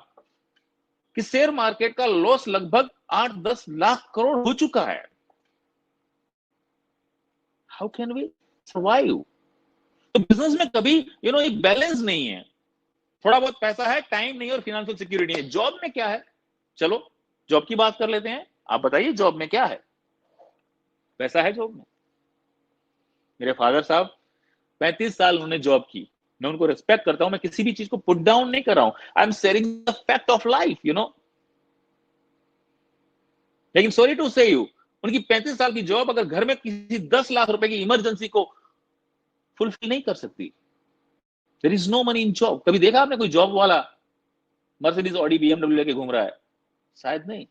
S2: कि शेयर मार्केट का लॉस लगभग 8-10 लाख करोड़ हो चुका है। How can we survive? तो बिजनेस में कभी एक बैलेंस नहीं है। थोड़ा बहुत पैसा है, टाइम नहीं और फाइनेंशियल सिक्योरिटी है। जॉब में क्या है? चलो जॉब की बात कर लेते हैं। आप बताइए जॉब में क्या है? पैसा है जॉब में? मेरे फादर साहब 35 साल उन्होंने जॉब की। मैं उनको रिस्पेक्ट करता हूं, मैं किसी भी चीज को पुट डाउन नहीं कर रहा हूं। I am sharing the fact of life, लेकिन सॉरी टू से यू, उनकी 35 साल की जॉब अगर घर में किसी 10 लाख रुपए की इमरजेंसी को फुलफिल नहीं कर सकती। There is no money in job. कभी देखा आपने कोई जॉब वाला मर्सिडीज, ऑडी, बीएमडब्ल्यू लेके घूम रहा है? शायद नहीं।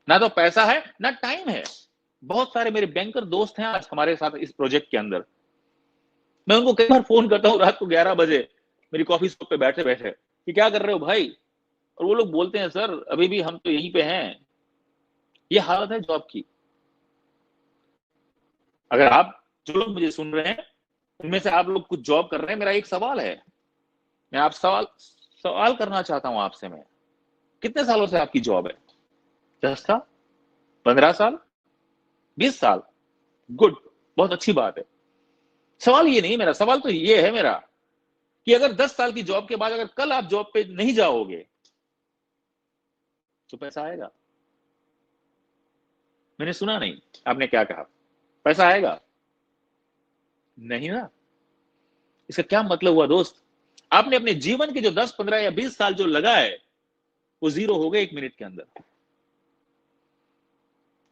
S2: ना तो पैसा है ना टाइम है। बहुत सारे मेरे बैंकर दोस्त हैं आज हमारे साथ इस प्रोजेक्ट के अंदर। मैं उनको कई बार फोन करता हूँ रात को 11 बजे मेरी कॉफी शॉप पे बैठे बैठे कि क्या कर रहे हो भाई, और वो लोग बोलते हैं सर अभी भी हम तो यहीं पे हैं। ये हालत है जॉब की। अगर आप जो लोग मुझे सुन रहे हैं उनमें से आप लोग कुछ जॉब कर रहे हैं, मेरा एक सवाल है, मैं आप सवाल करना चाहता हूं आपसे। मैं, कितने सालों से आपकी जॉब है? 10 साल, 15 साल, 20 साल? गुड, बहुत अच्छी बात है। सवाल ये नहीं, मेरा सवाल तो ये है मेरा कि अगर 10 साल की जॉब के बाद अगर कल आप जॉब पे नहीं जाओगे तो पैसा आएगा? मैंने सुना नहीं, आपने क्या कहा? पैसा आएगा नहीं ना? इसका क्या मतलब हुआ दोस्त? आपने अपने जीवन के जो 10, 15 या 20 साल जो लगा है वो जीरो हो गए 1 मिनट के अंदर।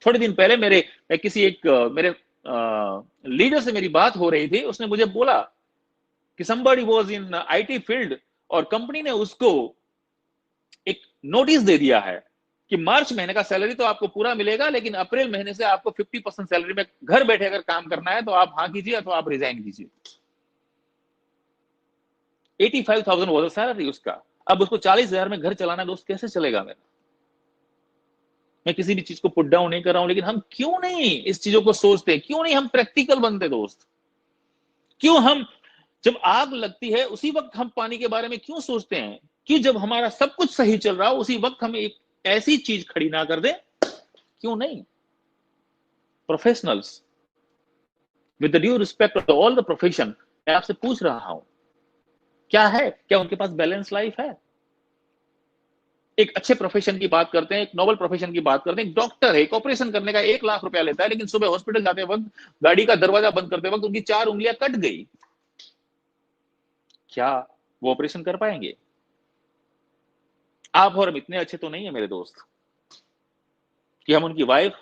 S2: थोड़े दिन पहले मैं किसी एक मेरे लीडर से मेरी बात हो रही थी। उसने मुझे बोला कि somebody was in IT field और कंपनी ने उसको एक नोटिस दे दिया है कि मार्च महीने का सैलरी तो आपको पूरा मिलेगा, लेकिन अप्रैल महीने से आपको 50% सैलरी में घर बैठे अगर काम करना है तो आप हाँ कीजिए अथवा आप रिजाइन कीजिए। 85,000 वॉज सैलरी उसका। अब उसको 40,000 में घर चलाना दोस्त कैसे चलेगा मेरा? मैं किसी भी चीज को पुट डाउन नहीं कर रहा हूं, लेकिन हम क्यों नहीं इस चीजों को सोचते? क्यों नहीं हम प्रैक्टिकल बनते दोस्त? क्यों हम जब आग लगती है उसी वक्त हम पानी के बारे में क्यों सोचते हैं? कि जब हमारा सब कुछ सही चल रहा हो उसी वक्त हम एक ऐसी चीज खड़ी ना कर दे, क्यों नहीं? Professionals, with the due respect of all the profession, मैं आपसे पूछ रहा हूं, क्या है, क्या उनके पास बैलेंस लाइफ है? एक अच्छे प्रोफेशन की बात करते हैं, एक नोबल प्रोफेशन की बात करते हैं, एक डॉक्टर है, एक ऑपरेशन करने का 1 लाख रुपया लेता है, लेकिन सुबह हॉस्पिटल जाते वक्त, गाड़ी का दरवाजा बंद करते वक्त उनकी 4 उंगलियां कट गई। क्या वो ऑपरेशन कर पाएंगे? आप और हम इतने अच्छे तो नहीं है मेरे दोस्त कि हम उनकी वाइफ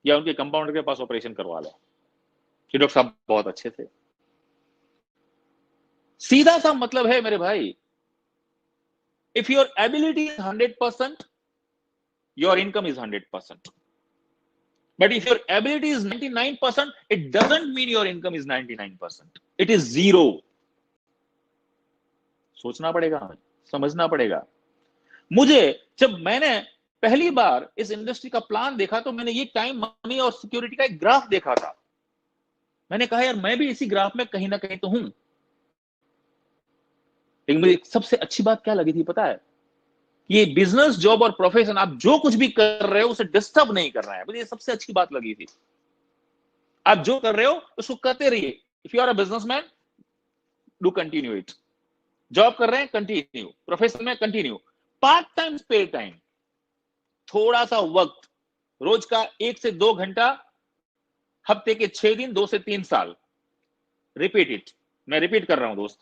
S2: या उनके कंपाउंडर के पास ऑपरेशन करवा लें कि डॉक्टर साहब बहुत अच्छे थे। सीधा सा मतलब है मेरे भाई, if your ability is 100%, your income is 100%. But if your ability is 99%, it doesn't mean your income is 99%. It is zero. सोचना पड़ेगा हमें, समझना पड़ेगा। मुझे जब मैंने पहली बार इस इंडस्ट्री का प्लान देखा तो मैंने ये टाइम, मनी और सिक्योरिटी का एक ग्राफ देखा था। मैंने कहा यार मैं भी इसी ग्राफ में कहीं ना कहीं तो हूं। लेकिन मुझे सबसे अच्छी बात क्या लगी थी पता है? ये बिजनेस, जॉब और प्रोफेशन, आप जो कुछ भी कर रहे हो उसे डिस्टर्ब नहीं कर रहा है। मुझे सबसे अच्छी बात लगी थी। आप जो कर रहे हो उसको करते रहिए। If you are a businessman, do continue it. Job कर रहे हैं, कंटिन्यू। प्रोफेशन में continue. Part time, spare time, थोड़ा सा वक्त, रोज का 1 से 2 घंटा, हफ्ते के 6 दिन, 2 से 3 साल। Repeat it. मैं रिपीट कर रहा हूं दोस्त,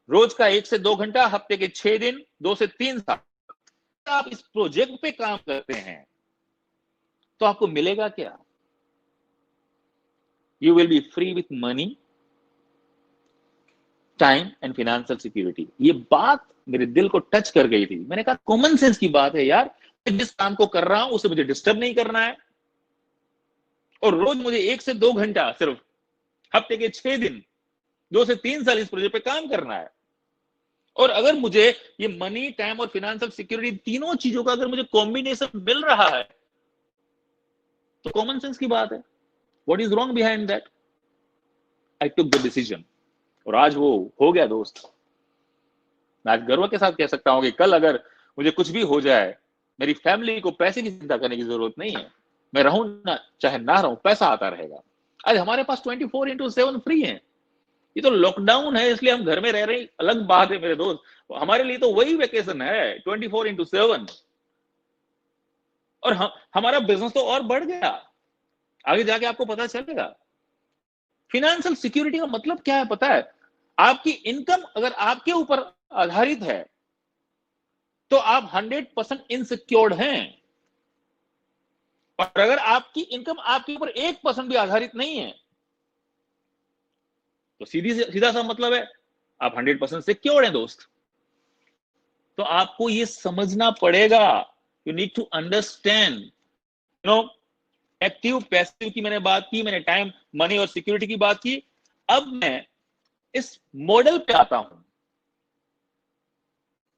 S2: रोज का 1 से 2 घंटा, हफ्ते के 6 दिन, 2 से 3 साल आप इस प्रोजेक्ट पे काम करते हैं तो आपको मिलेगा क्या? You will B free with money, time and financial security. ये बात मेरे दिल को टच कर गई थी। मैंने कहा कॉमन सेंस की बात है यार, जिस काम को कर रहा हूं उसे मुझे डिस्टर्ब नहीं करना है, और रोज मुझे 1 से 2 घंटा, सिर्फ हफ्ते के 6 दिन, 2 से 3 साल इस प्रोजेक्ट पे काम करना है। और अगर मुझे ये मनी, टाइम और फाइनेंशियल सिक्योरिटी, तीनों चीजों का अगर मुझे कॉम्बिनेशन मिल रहा है तो कॉमन सेंस की बात है। What is wrong behind that? I took the decision, और आज वो हो गया दोस्त। मैं आज गर्व के साथ कह सकता हूं कि कल अगर मुझे कुछ भी हो जाए, मेरी फैमिली को पैसे की चिंता करने की जरूरत नहीं है। मैं रहूं ना, चाहे ना रहूं, पैसा आता रहेगा। आज हमारे पास 24/7 फ्री है। ये तो लॉकडाउन है इसलिए हम घर में रह रहे हैं, अलग बात है मेरे दोस्त। हमारे लिए तो वही वेकेशन है, 24/7। और हमारा बिजनेस तो और बढ़ गया, आगे जाके आपको पता चलेगा। फाइनेंशियल सिक्योरिटी का मतलब क्या है पता है? आपकी इनकम अगर आपके ऊपर आधारित है तो आप 100% इनसिक्योर्ड हैं, और अगर आपकी इनकम आपके ऊपर 1% भी आधारित नहीं है तो सीधा सा मतलब है आप 100% सिक्योर्ड हैं दोस्त। तो आपको ये समझना पड़ेगा, you need to understand, you know. Active, passive की मैंने बात की, मैंने टाइम, मनी और सिक्योरिटी की बात की। अब मैं इस मॉडल पे आता हूं।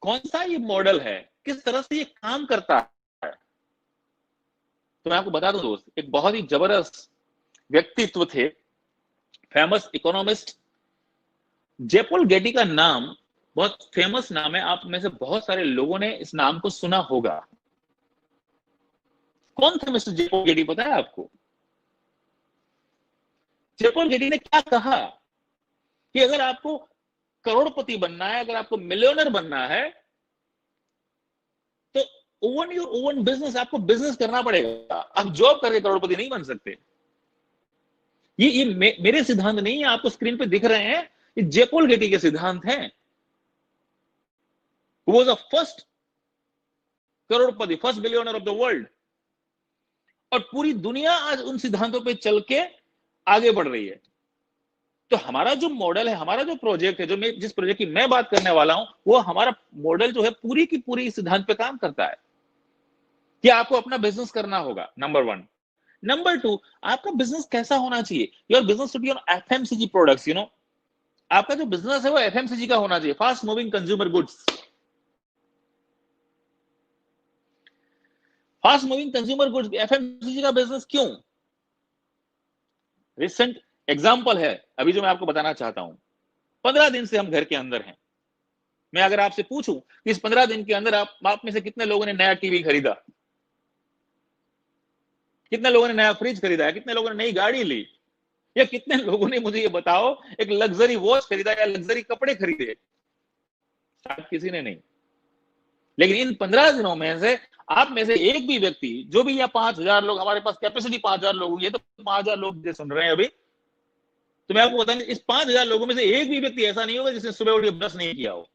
S2: कौन सा ये मॉडल है, किस तरह से ये काम करता है, तो मैं आपको बता दूं दोस्त। एक बहुत ही जबरदस्त व्यक्तित्व थे, फेमस इकोनॉमिस्ट, जेपॉल गेटी का नाम बहुत फेमस नाम है। आप में से बहुत सारे लोगों ने इस नाम को सुना होगा। कौन थे मिस्टर जेपॉल गेटी, पता है आपको? जेपॉल गेटी ने क्या कहा कि अगर आपको करोड़पति बनना है, अगर आपको मिलियनर बनना है, तो ओवन योर ओवन बिजनेस। आपको बिजनेस करना पड़ेगा, आप जॉब करके करोड़पति नहीं बन सकते। ये मेरे सिद्धांत नहीं है, आपको स्क्रीन पे दिख रहे हैं, ये जेपॉल गेटी के सिद्धांत हैं। Who was the first Crorepati, first billionaire of the world. और पूरी दुनिया आज उन सिद्धांतों पे चल के आगे बढ़ रही है। तो हमारा जो मॉडल है, हमारा जो प्रोजेक्ट है, जिस प्रोजेक्ट की मैं बात करने वाला हूं, वो हमारा मॉडल जो है पूरी की पूरी सिद्धांत पे काम करता है कि आपको अपना बिजनेस करना होगा, नंबर 1। नंबर 2, आपका बिजनेस कैसा होना चाहिए? Your business should be on FMCG products, you know. आपका जो बिजनेस है वो एफएमसीजी का होना चाहिए, fast moving consumer goods. Fast moving consumer goods, FMCG का बिजनेस क्यों? रिसेंट एग्जांपल है अभी जो मैं आपको बताना चाहता हूं। 15 दिन से हम घर के अंदर हैं, मैं अगर आपसे पूछूं कि इस 15 दिन के अंदर आप में से कितने लोगों ने नया टीवी खरीदा, कितने लोगों ने नया फ्रिज खरीदा है, कितने लोगों ने नई गाड़ी ली, या कितने लोगों ने, मुझे ये बताओ, एक लग्जरी वॉच खरीदा या लग्जरी कपड़े खरीदे? शायद किसी ने नहीं। लेकिन इन 15 दिनों में से आप में से एक भी व्यक्ति, जो भी, या 5,000 लोग, हमारे पास कैपेसिटी 5,000 लोग, ये तो 5,000 लोग जो सुन रहे हैं अभी, तो मैं आपको बताऊं, इस 5,000 लोगों में से एक भी व्यक्ति ऐसा नहीं होगा जिसने सुबह उठ के ब्रश नहीं किया हो,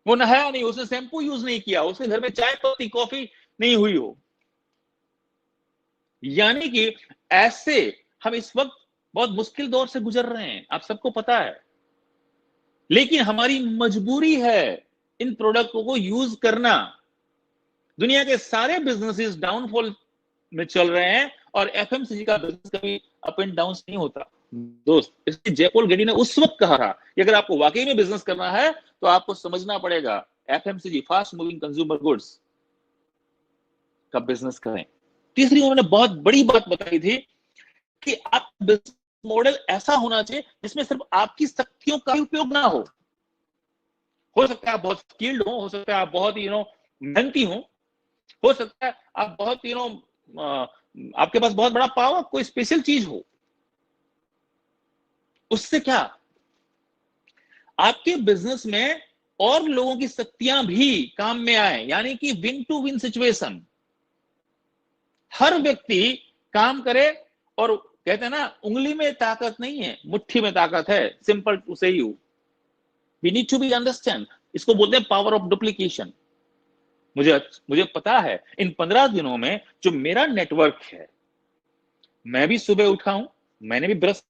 S2: वो नहाया नहीं, उसने शैम्पू यूज नहीं किया, उसके घर में चाय पत्ती कॉफी नहीं हुई हो। यानी कि ऐसे हम इस वक्त बहुत मुश्किल दौर से गुजर रहे हैं, आप सबको पता है, लेकिन हमारी मजबूरी है इन प्रोडक्टों को यूज करना। दुनिया के सारे बिजनेसेस डाउनफॉल में चल रहे हैं और एफएमसीजी का बिजनेस कभी अप एंड डाउन नहीं होता दोस्त। इसलिए जयपॉल गेटी ने उस वक्त कहा था कि अगर आपको वाकई में बिजनेस करना है तो आपको समझना पड़ेगा FMCG, fast moving consumer goods का बिजनेस करें। तीसरी उन्होंने बहुत बड़ी बात बताई थी कि आप बिजनेस मॉडल ऐसा होना चाहिए जिसमें सिर्फ आपकी शक्तियों का उपयोग ना हो सकता है आप बहुत स्किल्ड हो सकता है आप बहुत मेहनती हो सकता है आप बहुत आपके पास बहुत बड़ा पावर, कोई स्पेशल चीज हो। उससे क्या आपके बिजनेस में और लोगों की शक्तियां भी काम में आए, यानी कि विन टू विन सिचुएशन, हर व्यक्ति काम करे। और कहते हैं ना, उंगली में ताकत नहीं है, मुट्ठी में ताकत है। Simple to say you, we need to be understand. इसको बोलते हैं पावर ऑफ डुप्लीकेशन। मुझे पता है इन 15 दिनों में जो मेरा नेटवर्क है, मैं भी सुबह उठा हूं, मैंने भी ब्रश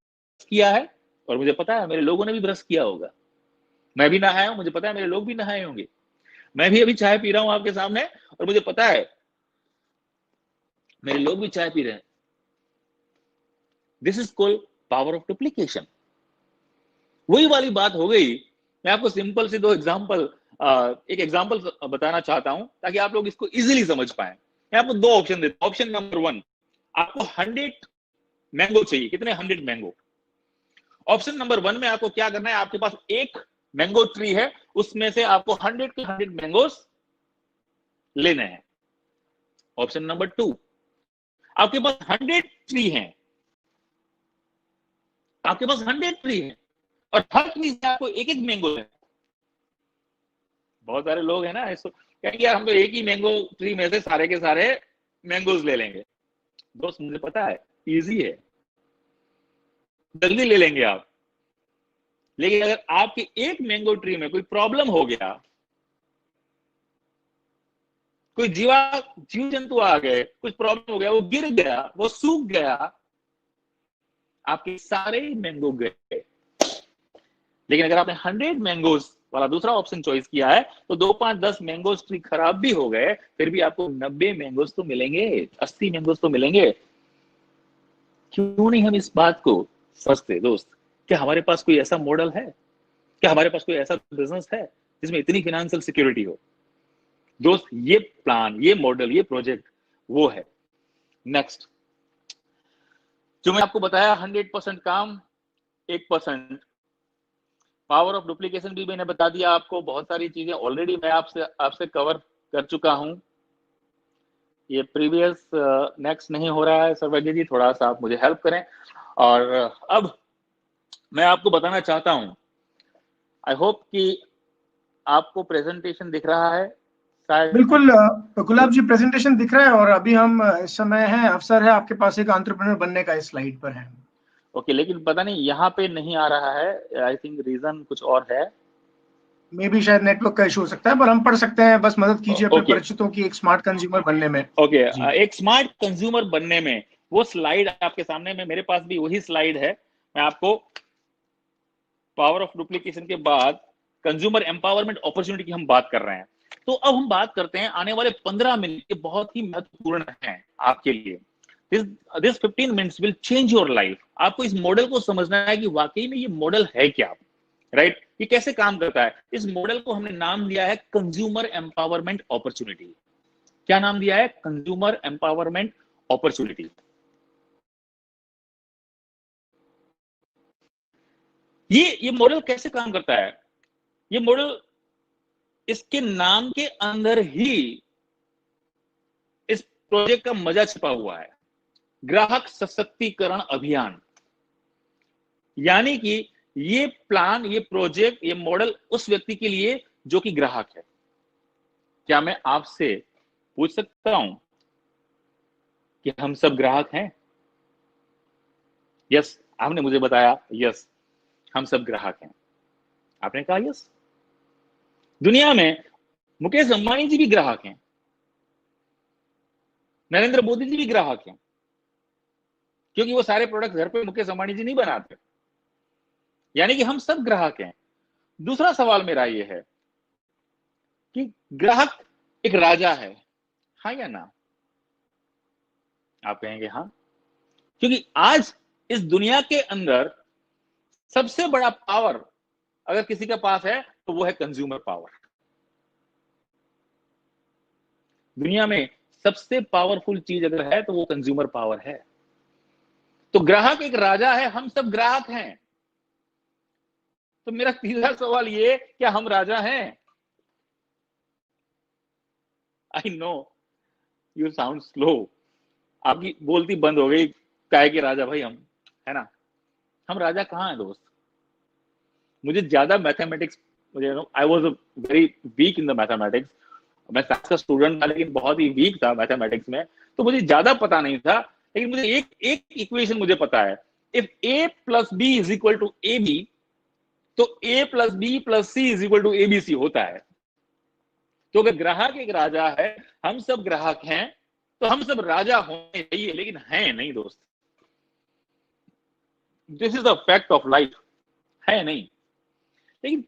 S2: किया है, और मुझे पता है मेरे लोगों ने भी ब्रश किया होगा। मैं भी नहाया हूं, मुझे पता है मेरे लोग भी नहाए होंगे। मैं भी अभी चाय पी रहा हूं आपके सामने, और मुझे पता है मेरे लोग भी चाय पी रहे हैं। This is called power of duplication. वही वाली बात हो गई। मैं आपको सिंपल से एक एग्जांपल बताना चाहता हूं ताकि आप लोग इसको इजीली समझ पाए। मैं आपको 2 ऑप्शन देता हूं। ऑप्शन नंबर 1, आपको 100 मैंगो चाहिए। कितने? 100 मैंगो। ऑप्शन नंबर 1 में आपको क्या करना है, आपके पास एक मैंगो ट्री है, उसमें से आपको 100 के 100 मैंगोस लेने हैं। ऑप्शन नंबर 2, आपके पास 100 ट्री हैं, आपके पास 100 ट्री हैं और हर ट्री से आपको एक एक मैंगो है। बहुत सारे लोग हैं ना, इसको कहेंगे यार हम तो एक ही मैंगो ट्री में से सारे के सारे मैंगोज ले लेंगे। दोस्त, मुझे पता है इजी है, जल्दी ले लेंगे आप। लेकिन अगर आपके एक मैंगो ट्री में कोई प्रॉब्लम हो गया, कोई जीव जंतु आ गए, कुछ प्रॉब्लम हो गया, वो गिर गया, वो सूख गया, आपके सारे मैंगो गए। लेकिन अगर आपने 100 मैंगोज वाला दूसरा ऑप्शन चॉइस किया है तो 2, 5, 10 मैंगोज ट्री खराब भी हो गए, फिर भी आपको 90 मैंगोज तो मिलेंगे, 80 मैंगोज तो मिलेंगे। क्यों नहीं हम इस बात को समझते दोस्त? क्या हमारे पास कोई ऐसा मॉडल है, क्या हमारे पास कोई ऐसा बिजनेस है जिसमें इतनी फाइनेंशियल सिक्योरिटी हो? दोस्त, ये प्लान, ये मॉडल, ये प्रोजेक्ट वो है। नेक्स्ट, जो मैं आपको बताया 100% काम, 1% पावर ऑफ डुप्लीकेशन भी मैंने बता दिया आपको। बहुत सारी चीजें ऑलरेडी मैं आपसे कवर कर चुका हूं। ये प्रीवियस नेक्स्ट नहीं हो रहा है सर्वज्ञ जी, थोड़ा सा आप मुझे हेल्प करें। और अब मैं आपको बताना चाहता हूं, आई होप कि आपको प्रेजेंटेशन दिख रहा है शायद।
S1: बिल्कुल गुलाब जी, प्रेजेंटेशन दिख रहा है और अभी हम इस समय है, अवसर है आपके पास एक एंटरप्रेन्योर बनने का, इस स्लाइड पर है।
S2: ओके, लेकिन पता नहीं यहाँ पे नहीं आ रहा है, आई थिंक रीजन कुछ और है।
S1: मे भी शायद नेटवर्क का इशू हो सकता है, पर हम पढ़ सकते हैं। बस मदद कीजिए अपने
S2: ओके
S1: परिचितों की एक स्मार्ट कंज्यूमर बनने में।
S2: ओके,
S1: जी
S2: एक स्मार्ट कंज्यूमर बनने में वो स्लाइड आपके सामने में, मेरे पास भी वही स्लाइड है। मैं आपको पावर ऑफ डुप्लीकेशन के बाद कंज्यूमर एम्पावरमेंट अपॉर्चुनिटी की हम बात कर रहे हैं। तो अब हम बात करते हैं, आने वाले 15 मिनट के बहुत ही महत्वपूर्ण हैं आपके लिए। This 15 minutes will change your life. आपको इस मॉडल को समझना है कि वाकई में ये मॉडल है क्या, राइट? ये कैसे काम करता है। इस मॉडल को हमने नाम दिया है कंज्यूमर एम्पावरमेंट अपॉर्चुनिटी। क्या नाम दिया है? Consumer empowerment opportunity. ये मॉडल कैसे काम करता है? ये मॉडल, इसके नाम के अंदर ही इस प्रोजेक्ट का मजा छिपा हुआ है, ग्राहक सशक्तिकरण अभियान। यानी कि ये प्लान, ये प्रोजेक्ट, ये मॉडल उस व्यक्ति के लिए जो कि ग्राहक है। क्या मैं आपसे पूछ सकता हूं कि हम सब ग्राहक हैं? यस, आपने मुझे बताया यस, हम सब ग्राहक हैं। आपने कहा यस। दुनिया में मुकेश अंबानी जी भी ग्राहक हैं, नरेंद्र मोदी जी भी ग्राहक हैं, क्योंकि वो सारे प्रोडक्ट घर पे मुकेश अंबानी जी नहीं बनाते। यानी कि हम सब ग्राहक हैं। दूसरा सवाल मेरा ये है कि ग्राहक एक राजा है, हाँ या ना? आप कहेंगे हाँ, क्योंकि आज इस दुनिया के अंदर सबसे बड़ा पावर अगर किसी के पास है तो वो है कंज्यूमर पावर। दुनिया में सबसे पावरफुल चीज अगर है तो वो कंज्यूमर पावर है। तो ग्राहक एक राजा है, हम सब ग्राहक हैं। तो मेरा तीसरा सवाल ये, क्या हम राजा हैं? I know you sound slow, आपकी बोलती बंद हो गई, काहे के राजा भाई हम, है ना? हम राजा कहाँ हैं दोस्त? मुझे ज्यादा मैथमेटिक्स, मुझे I was very weak in the mathematics. मैं साइंस का स्टूडेंट था लेकिन बहुत ही वीक था मैथमेटिक्स में, तो मुझे ज्यादा पता नहीं था। लेकिन मुझे एक एक इक्वेशन मुझे पता है, if a plus B is equal to A B, तो a plus B plus C is equal to A B C होता है। तो अगर ग्राहक एक राजा है, हम सब ग्राहक हैं, तो हम सब राजा होने चाहिए, लेकिन हैं नहीं दोस्त। This is the fact of life, है नहीं। लेकिन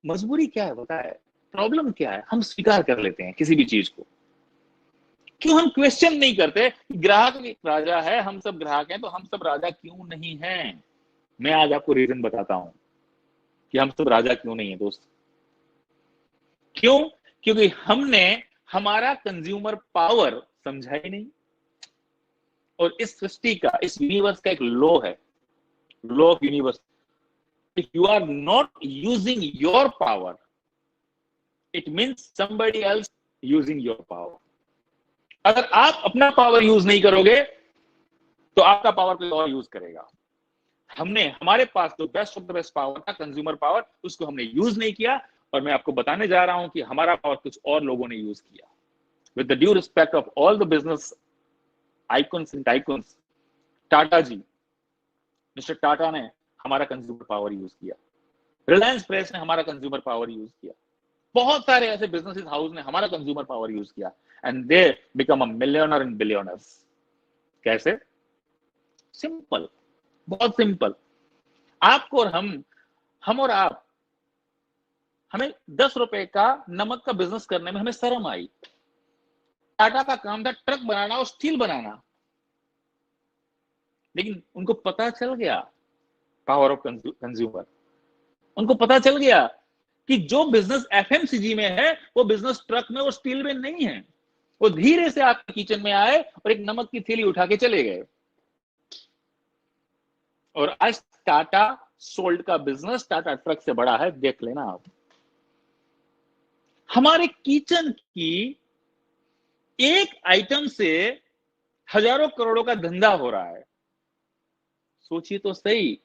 S2: मजबूरी क्या है पता है? प्रॉब्लम क्या है? हम स्वीकार कर लेते हैं किसी भी चीज को। क्यों हम क्वेश्चन नहीं करते? ग्राहक एक राजा है, हम सब ग्राहक हैं, तो हम सब राजा क्यों नहीं हैं? मैं आज आपको रीजन बताता हूं कि हम सब राजा क्यों नहीं है दोस्त। क्यों? क्योंकि हमने हमारा कंज्यूमर पावर समझा ही नहीं। और इस सृष्टि का, इस यूनिवर्स का एक लॉ है, law of universe. If you are not using your power, it means somebody else using your power. अगर आप अपना पावर यूज नहीं करोगे तो आपका पावर कोई और यूज करेगा। हमने, हमारे पास तो best of the best power था, कंज्यूमर पावर, उसको हमने यूज नहीं किया। और मैं आपको बताने जा रहा हूं कि हमारा पावर कुछ और लोगों ने यूज किया। With the due respect of all the business icons and tycoons, Tata ji, mister Tata ने हमारा कंज्यूमर पावर यूज किया, रिलायंस प्रेस ने हमारा कंज्यूमर पावर यूज किया, बहुत सारे ऐसे बिजनेसेस हाउस ने हमारा कंज्यूमर पावर यूज किया, and they become a millionaire and billionaires. कैसे? सिंपल, बहुत सिंपल। आपको और हम और आप, हमें 10 रुपए का नमक का बिजनेस करने में हमें शर्म आई। टाटा का काम था ट्रक बनाना और स्टील बनाना, लेकिन उनको पता चल गया पावर ऑफ कंज्यूमर। उनको पता चल गया कि जो बिजनेस एफएमसीजी में है वो बिजनेस ट्रक में और स्टील में नहीं है। वो धीरे से आपके किचन में आए और एक नमक की थैली उठा के चले गए। और आज टाटा सोल्ड का बिजनेस टाटा ट्रक से बड़ा है, देख लेना आप। हमारे किचन की एक आइटम से हजारों करोड़ों का धंधा हो रहा है, सोचिए तो सही।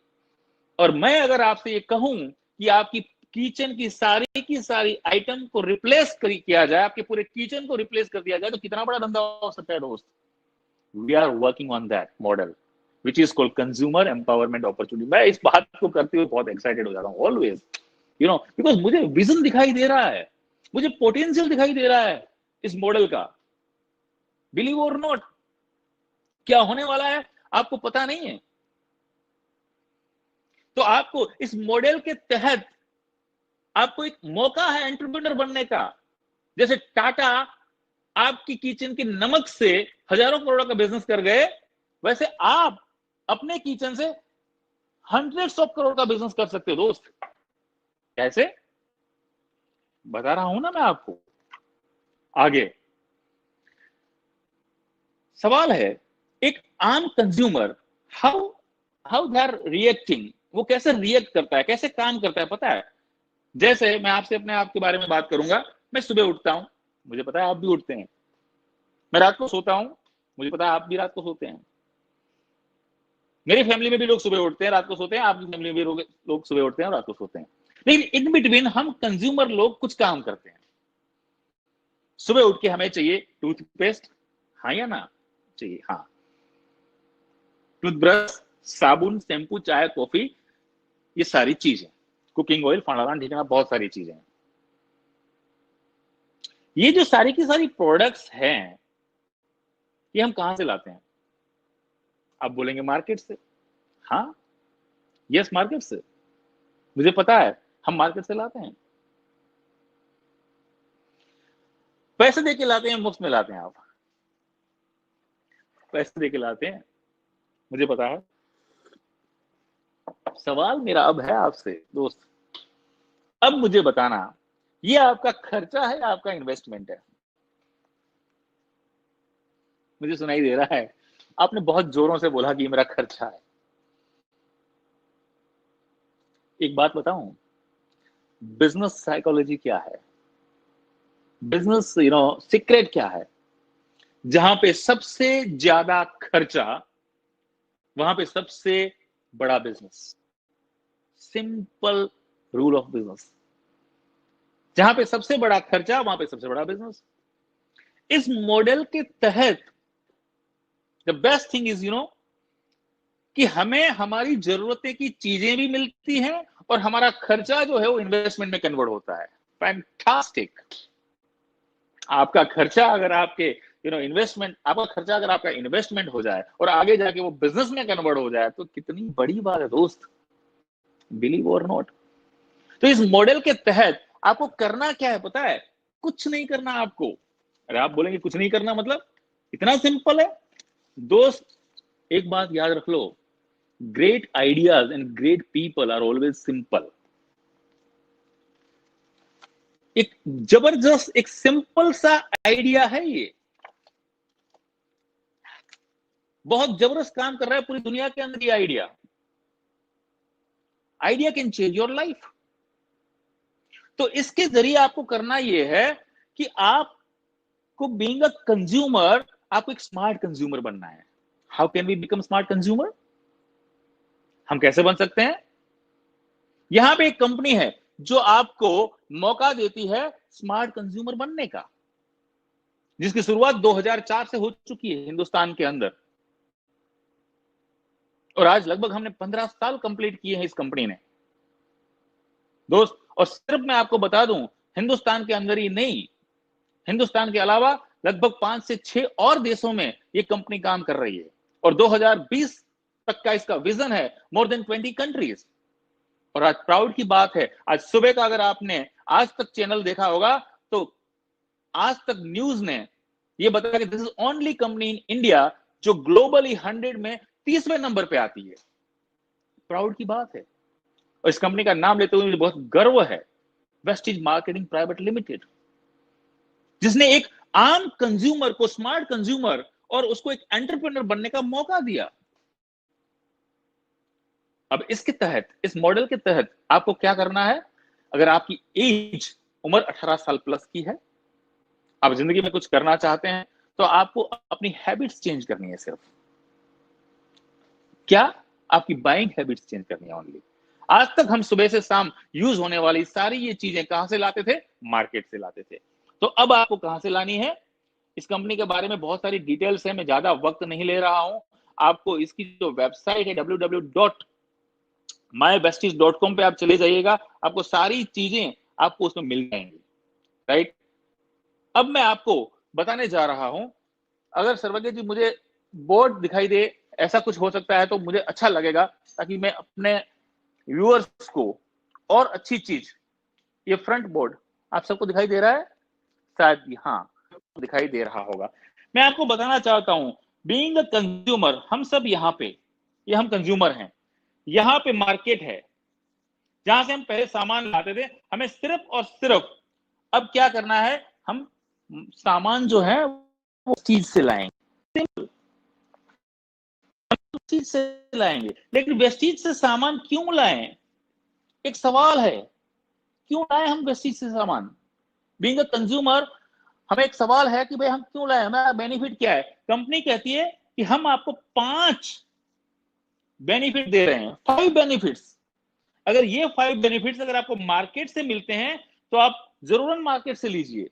S2: और मैं अगर आपसे ये कहूं कि आपकी किचन की सारी आइटम को रिप्लेस किया जाए, आपके पूरे किचन को रिप्लेस कर दिया जाए, तो कितना बड़ा धंधा हो सकता है दोस्त। We are working on that model which is called consumer empowerment opportunity. मैं इस बात को करते हुए बहुत एक्साइटेड हो जाता हूँ ऑलवेज, यू नो, बिकॉज मुझे विजन दिखाई दे रहा है, मुझे पोटेंशियल दिखाई दे रहा है इस मॉडल का। बिलीव और नॉट, क्या होने वाला है आपको पता नहीं है। तो आपको इस मॉडल के तहत आपको एक मौका है एंटरप्रेन्योर बनने का। जैसे टाटा आपकी किचन के नमक से हजारों करोड़ों का बिजनेस कर गए, वैसे आप अपने किचन से हंड्रेड्स ऑफ करोड़ का बिजनेस कर सकते हो दोस्त। कैसे? बता रहा हूं ना मैं आपको। आगे सवाल है, एक आम consumer how how they are reacting, वो कैसे रिएक्ट करता है, कैसे काम करता है पता है? जैसे मैं आपसे अपने आप के बारे में बात करूंगा, मैं सुबह उठता हूं, मुझे पता है आप भी उठते हैं। मैं रात को सोता हूं, मुझे पता है आप भी रात को सोते हैं। मेरी फैमिली में भी लोग सुबह उठते हैं, रात को सोते हैं, आपकी फैमिली में भी लोग सुबह उठते हैं और रात को सोते हैं। लेकिन इन बिटवीन हम कंज्यूमर लोग कुछ काम करते हैं। सुबह उठ के हमें चाहिए टूथपेस्ट, हाँ या ना? चाहिए, हाँ। टूथब्रश, साबुन, शैम्पू, चाय, कॉफी, ये सारी चीजें, कुकिंग ऑयल, फंडाना, ठिकाना, बहुत सारी चीजें। ये जो सारी की सारी प्रोडक्ट्स हैं, ये हम कहां से लाते हैं? आप बोलेंगे मार्केट से। हाँ, यस, मार्केट से। मुझे पता है, हम मार्केट से लाते हैं। पैसे देके लाते हैं, मुफ्त में लाते हैं आप? पैसे देके लाते हैं, मुझे पता है। सवाल मेरा अब है आपसे दोस्त, अब मुझे बताना, ये आपका खर्चा है या आपका इन्वेस्टमेंट है? मुझे सुनाई दे रहा है, आपने बहुत जोरों से बोला कि ये मेरा खर्चा है। एक बात बताऊं, बिजनेस साइकोलॉजी क्या है, बिजनेस सीक्रेट क्या है? जहां पे सबसे ज्यादा खर्चा, वहां पे सबसे बड़ा business. Simple rule of business, जहां पे सबसे बड़ा खर्चा, वहां पे सबसे बड़ा बिजनेस। इस मॉडल के तहत द बेस्ट थिंग इज कि हमें हमारी जरूरतें की चीजें भी मिलती हैं और हमारा खर्चा जो है वो इन्वेस्टमेंट में कन्वर्ट होता है। फैंटास्टिक। आपका खर्चा अगर आपके इन्वेस्टमेंट, आपका खर्चा अगर आपका इन्वेस्टमेंट हो जाए और आगे जाके वो बिजनेस में कन्वर्ट हो जाए, तो कितनी बड़ी बात है दोस्त, बिलीव और नॉट। तो इस मॉडल के तहत आपको करना क्या है पता है? कुछ नहीं करना आपको। अरे आप बोलेंगे कुछ नहीं करना मतलब, इतना सिंपल है दोस्त। एक बात याद रख लो, great ideas and great people are always simple. एक जबरदस्त, एक सिंपल सा आइडिया है ये, बहुत जबरदस्त काम कर रहा है पूरी दुनिया के अंदर ये idea. Idea can change your life. तो इसके जरिए आपको करना यह है कि आपको बीइंग अ कंज्यूमर, आपको एक स्मार्ट कंज्यूमर बनना है। How can we become smart consumer? हम कैसे बन सकते हैं? यहां पे एक कंपनी है जो आपको मौका देती है स्मार्ट कंज्यूमर बनने का, जिसकी शुरुआत 2004 से हो चुकी है हिंदुस्तान के अंदर, और आज लगभग हमने 15 साल कंप्लीट किए हैं इस कंपनी ने दोस्त। और सिर्फ मैं आपको बता दूं, हिंदुस्तान के अंदर ही नहीं, हिंदुस्तान के अलावा लगभग 5 से 6 और देशों में ये कंपनी काम कर रही है, और 2020 तक का इसका विजन है मोर देन 20 कंट्रीज। और आज प्राउड की बात है, आज सुबह का अगर आपने आज तक चैनल देखा होगा, तो आज तक न्यूज ने ये बताया कि this is only company in India जो ग्लोबली 100 में 30वें नंबर पे आती है। प्राउड की बात है, और इस कंपनी का नाम लेते हुए मुझे बहुत गर्व है, वेस्टीज मार्केटिंग प्राइवेट लिमिटेड, जिसने एक आम कंज्यूमर को स्मार्ट कंज्यूमर और उसको एक एंटरप्रेन्योर बनने का मौका दिया। अब इसके तहत, इस मॉडल के तहत आपको क्या करना है? अगर आपकी एज, उम्र 18 साल प्लस की है, आप जिंदगी में कुछ करना चाहते हैं, तो आपको अपनी हैबिट्स चेंज करनी है। सिर्फ क्या? आपकी बाइंग हैबिट्स चेंज करनी है ओनली। आज तक हम सुबह से शाम यूज होने वाली सारी ये चीजें कहां से लाते थे? मार्केट से लाते थे। तो अब आपको कहां से लानी है? इस कंपनी के बारे में बहुत सारी डिटेल्स है, मैं ज्यादा वक्त नहीं ले रहा हूं। आपको इसकी जो वेबसाइट है www.mybesties.com पे आप चले जाइएगा, आपको सारी चीजें आपको उसमें मिल जाएंगी, राइट? अब मैं आपको बताने जा रहा हूं, अगर सर्वज्ञ जी मुझे बोर्ड दिखाई दे, ऐसा कुछ हो सकता है तो मुझे अच्छा लगेगा, ताकि मैं अपने व्यूअर्स को और अच्छी चीज, ये फ्रंट बोर्ड आप सबको दिखाई दे रहा है शायद? हाँ, दिखाई दे रहा होगा। मैं आपको बताना चाहता हूं, बीइंग अ कंज्यूमर, हम सब यहाँ पे, ये हम कंज्यूमर हैं, यहाँ पे मार्केट है जहां से हम पहले सामान लाते थे। हमें सिर्फ और सिर्फ अब क्या करना है? हम सामान जो है वो चीज से लाएंगे, चीज से लाएंगे। लेकिन वेस्टीज से सामान क्यों लाएं? एक सवाल है। क्यों लाए हम वेस्टीज से सामान? बीइंग अ कंज्यूमर हमें एक सवाल है कि भाई हम क्यों लाए, हमारा बेनिफिट क्या है? कंपनी कहती है कि हम आपको 5 बेनिफिट दे रहे हैं, 5 बेनिफिट्स। अगर ये 5 बेनिफिट्स अगर आपको मार्केट से मिलते हैं तो आप जरूरन मार्केट से लीजिए,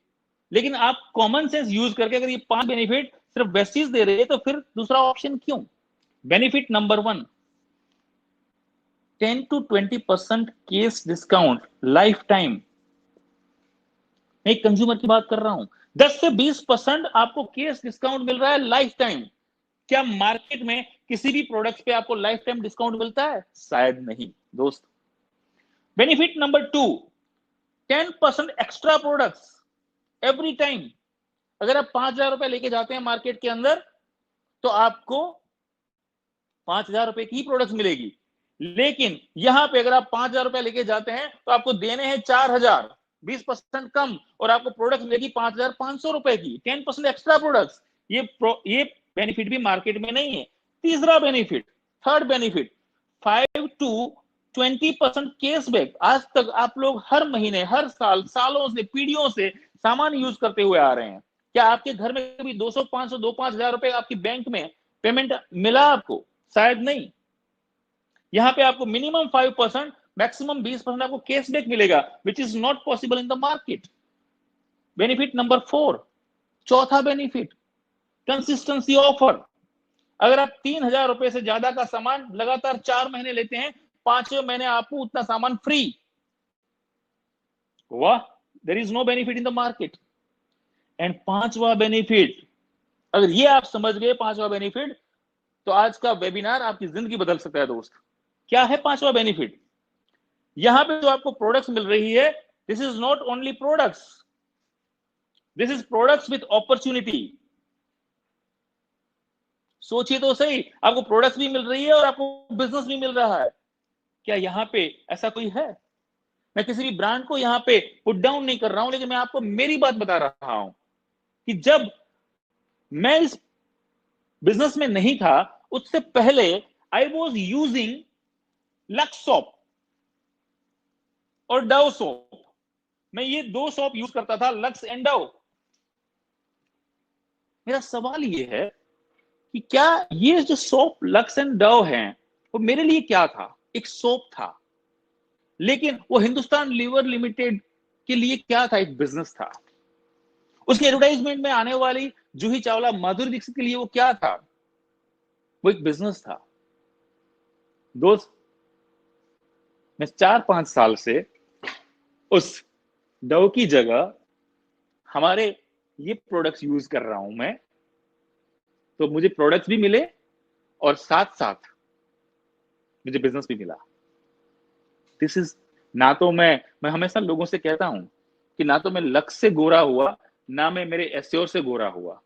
S2: लेकिन आप कॉमन सेंस यूज करके अगर ये 5 बेनिफिट सिर्फ वेस्टीज दे रही है तो फिर दूसरा ऑप्शन क्यों? Benefit number 1, 10 to 20% case discount life time. मैं एक कंज्यूमर की बात कर रहा हूं, 10 से 20% आपको केस डिस्काउंट मिल रहा है लाइफ टाइम। क्या मार्केट में किसी भी प्रोडक्ट पे आपको लाइफ टाइम डिस्काउंट मिलता है? शायद नहीं दोस्त। Benefit number 2, 10% extra products every time. अगर आप 5,000 रुपए लेके जाते हैं मार्केट के अंदर तो आपको 5,000 रुपए की प्रोडक्ट्स मिलेगी, लेकिन यहां पे अगर आप 5,000 रुपए लेके जाते हैं तो आपको देने हैं 4,000, 20% कम, और आपको प्रोडक्ट मिलेगी 5,500 रुपए की, 10% एक्स्ट्रा प्रोडक्ट्स। ये बेनिफिट भी मार्केट में नहीं है। तीसरा benefit, third benefit, 5 to 20% cashback. आज तक आप लोग हर महीने, हर साल, सालों से, पीढ़ियों से सामान यूज करते हुए आ रहे हैं। क्या आपके घर में कभी 200, 500, 2-5,000 रुपए आपकी बैंक में पेमेंट मिला आपको? शायद नहीं। यहां पे आपको मिनिमम 5%, मैक्सिमम 20% आपको कैशबैक मिलेगा, which is not possible in the market. Benefit number 4, चौथा बेनिफिट, कंसिस्टेंसी ऑफर। अगर आप 3,000 रुपए से ज्यादा का सामान लगातार 4 महीने लेते हैं, 5वें महीने आपको उतना सामान फ्री। वाह, there is no benefit in the market. And 5वां बेनिफिट, अगर ये आप समझ गए 5वां बेनिफिट, तो आज का वेबिनार आपकी जिंदगी बदल सकता है दोस्त। क्या है 5वां बेनिफिट? यहां पे जो आपको प्रोडक्ट्स मिल रही है, this is not only products, this is products with opportunity. सोचिए तो सही, आपको प्रोडक्ट्स भी मिल रही है और आपको बिजनेस भी मिल रहा है। क्या यहां पे ऐसा कोई है? मैं किसी भी ब्रांड को यहां पे पुट डाउन नहीं कर रहा हूं, लेकिन मैं आपको मेरी बात बता रहा हूं कि जब मैं इस बिजनेस में नहीं था, उससे पहले I was using lux soap और डव सोप। मैं ये 2 सोप यूज करता था, लक्स एंड डव। मेरा सवाल ये है कि क्या ये जो सोप लक्स एंड डव हैं, वो मेरे लिए क्या था? एक सोप था, लेकिन वो हिंदुस्तान लीवर लिमिटेड के लिए क्या था? एक बिजनेस था। उसके एडवर्टाइजमेंट में आने वाली जूही चावला, माधुरी दीक्षित के लिए वो क्या था? वो एक बिजनेस था। दोस्त, मैं 4-5 साल से उस डव की जगह हमारे ये प्रोडक्ट्स यूज कर रहा हूं मैं, तो मुझे प्रोडक्ट्स भी मिले और साथ साथ मुझे बिजनेस भी मिला। दिस इज, ना तो मैं हमेशा लोगों से कहता हूं कि ना तो मैं लक्स से गोरा हुआ, ना मैं मेरे एस्योर से गोरा हुआ,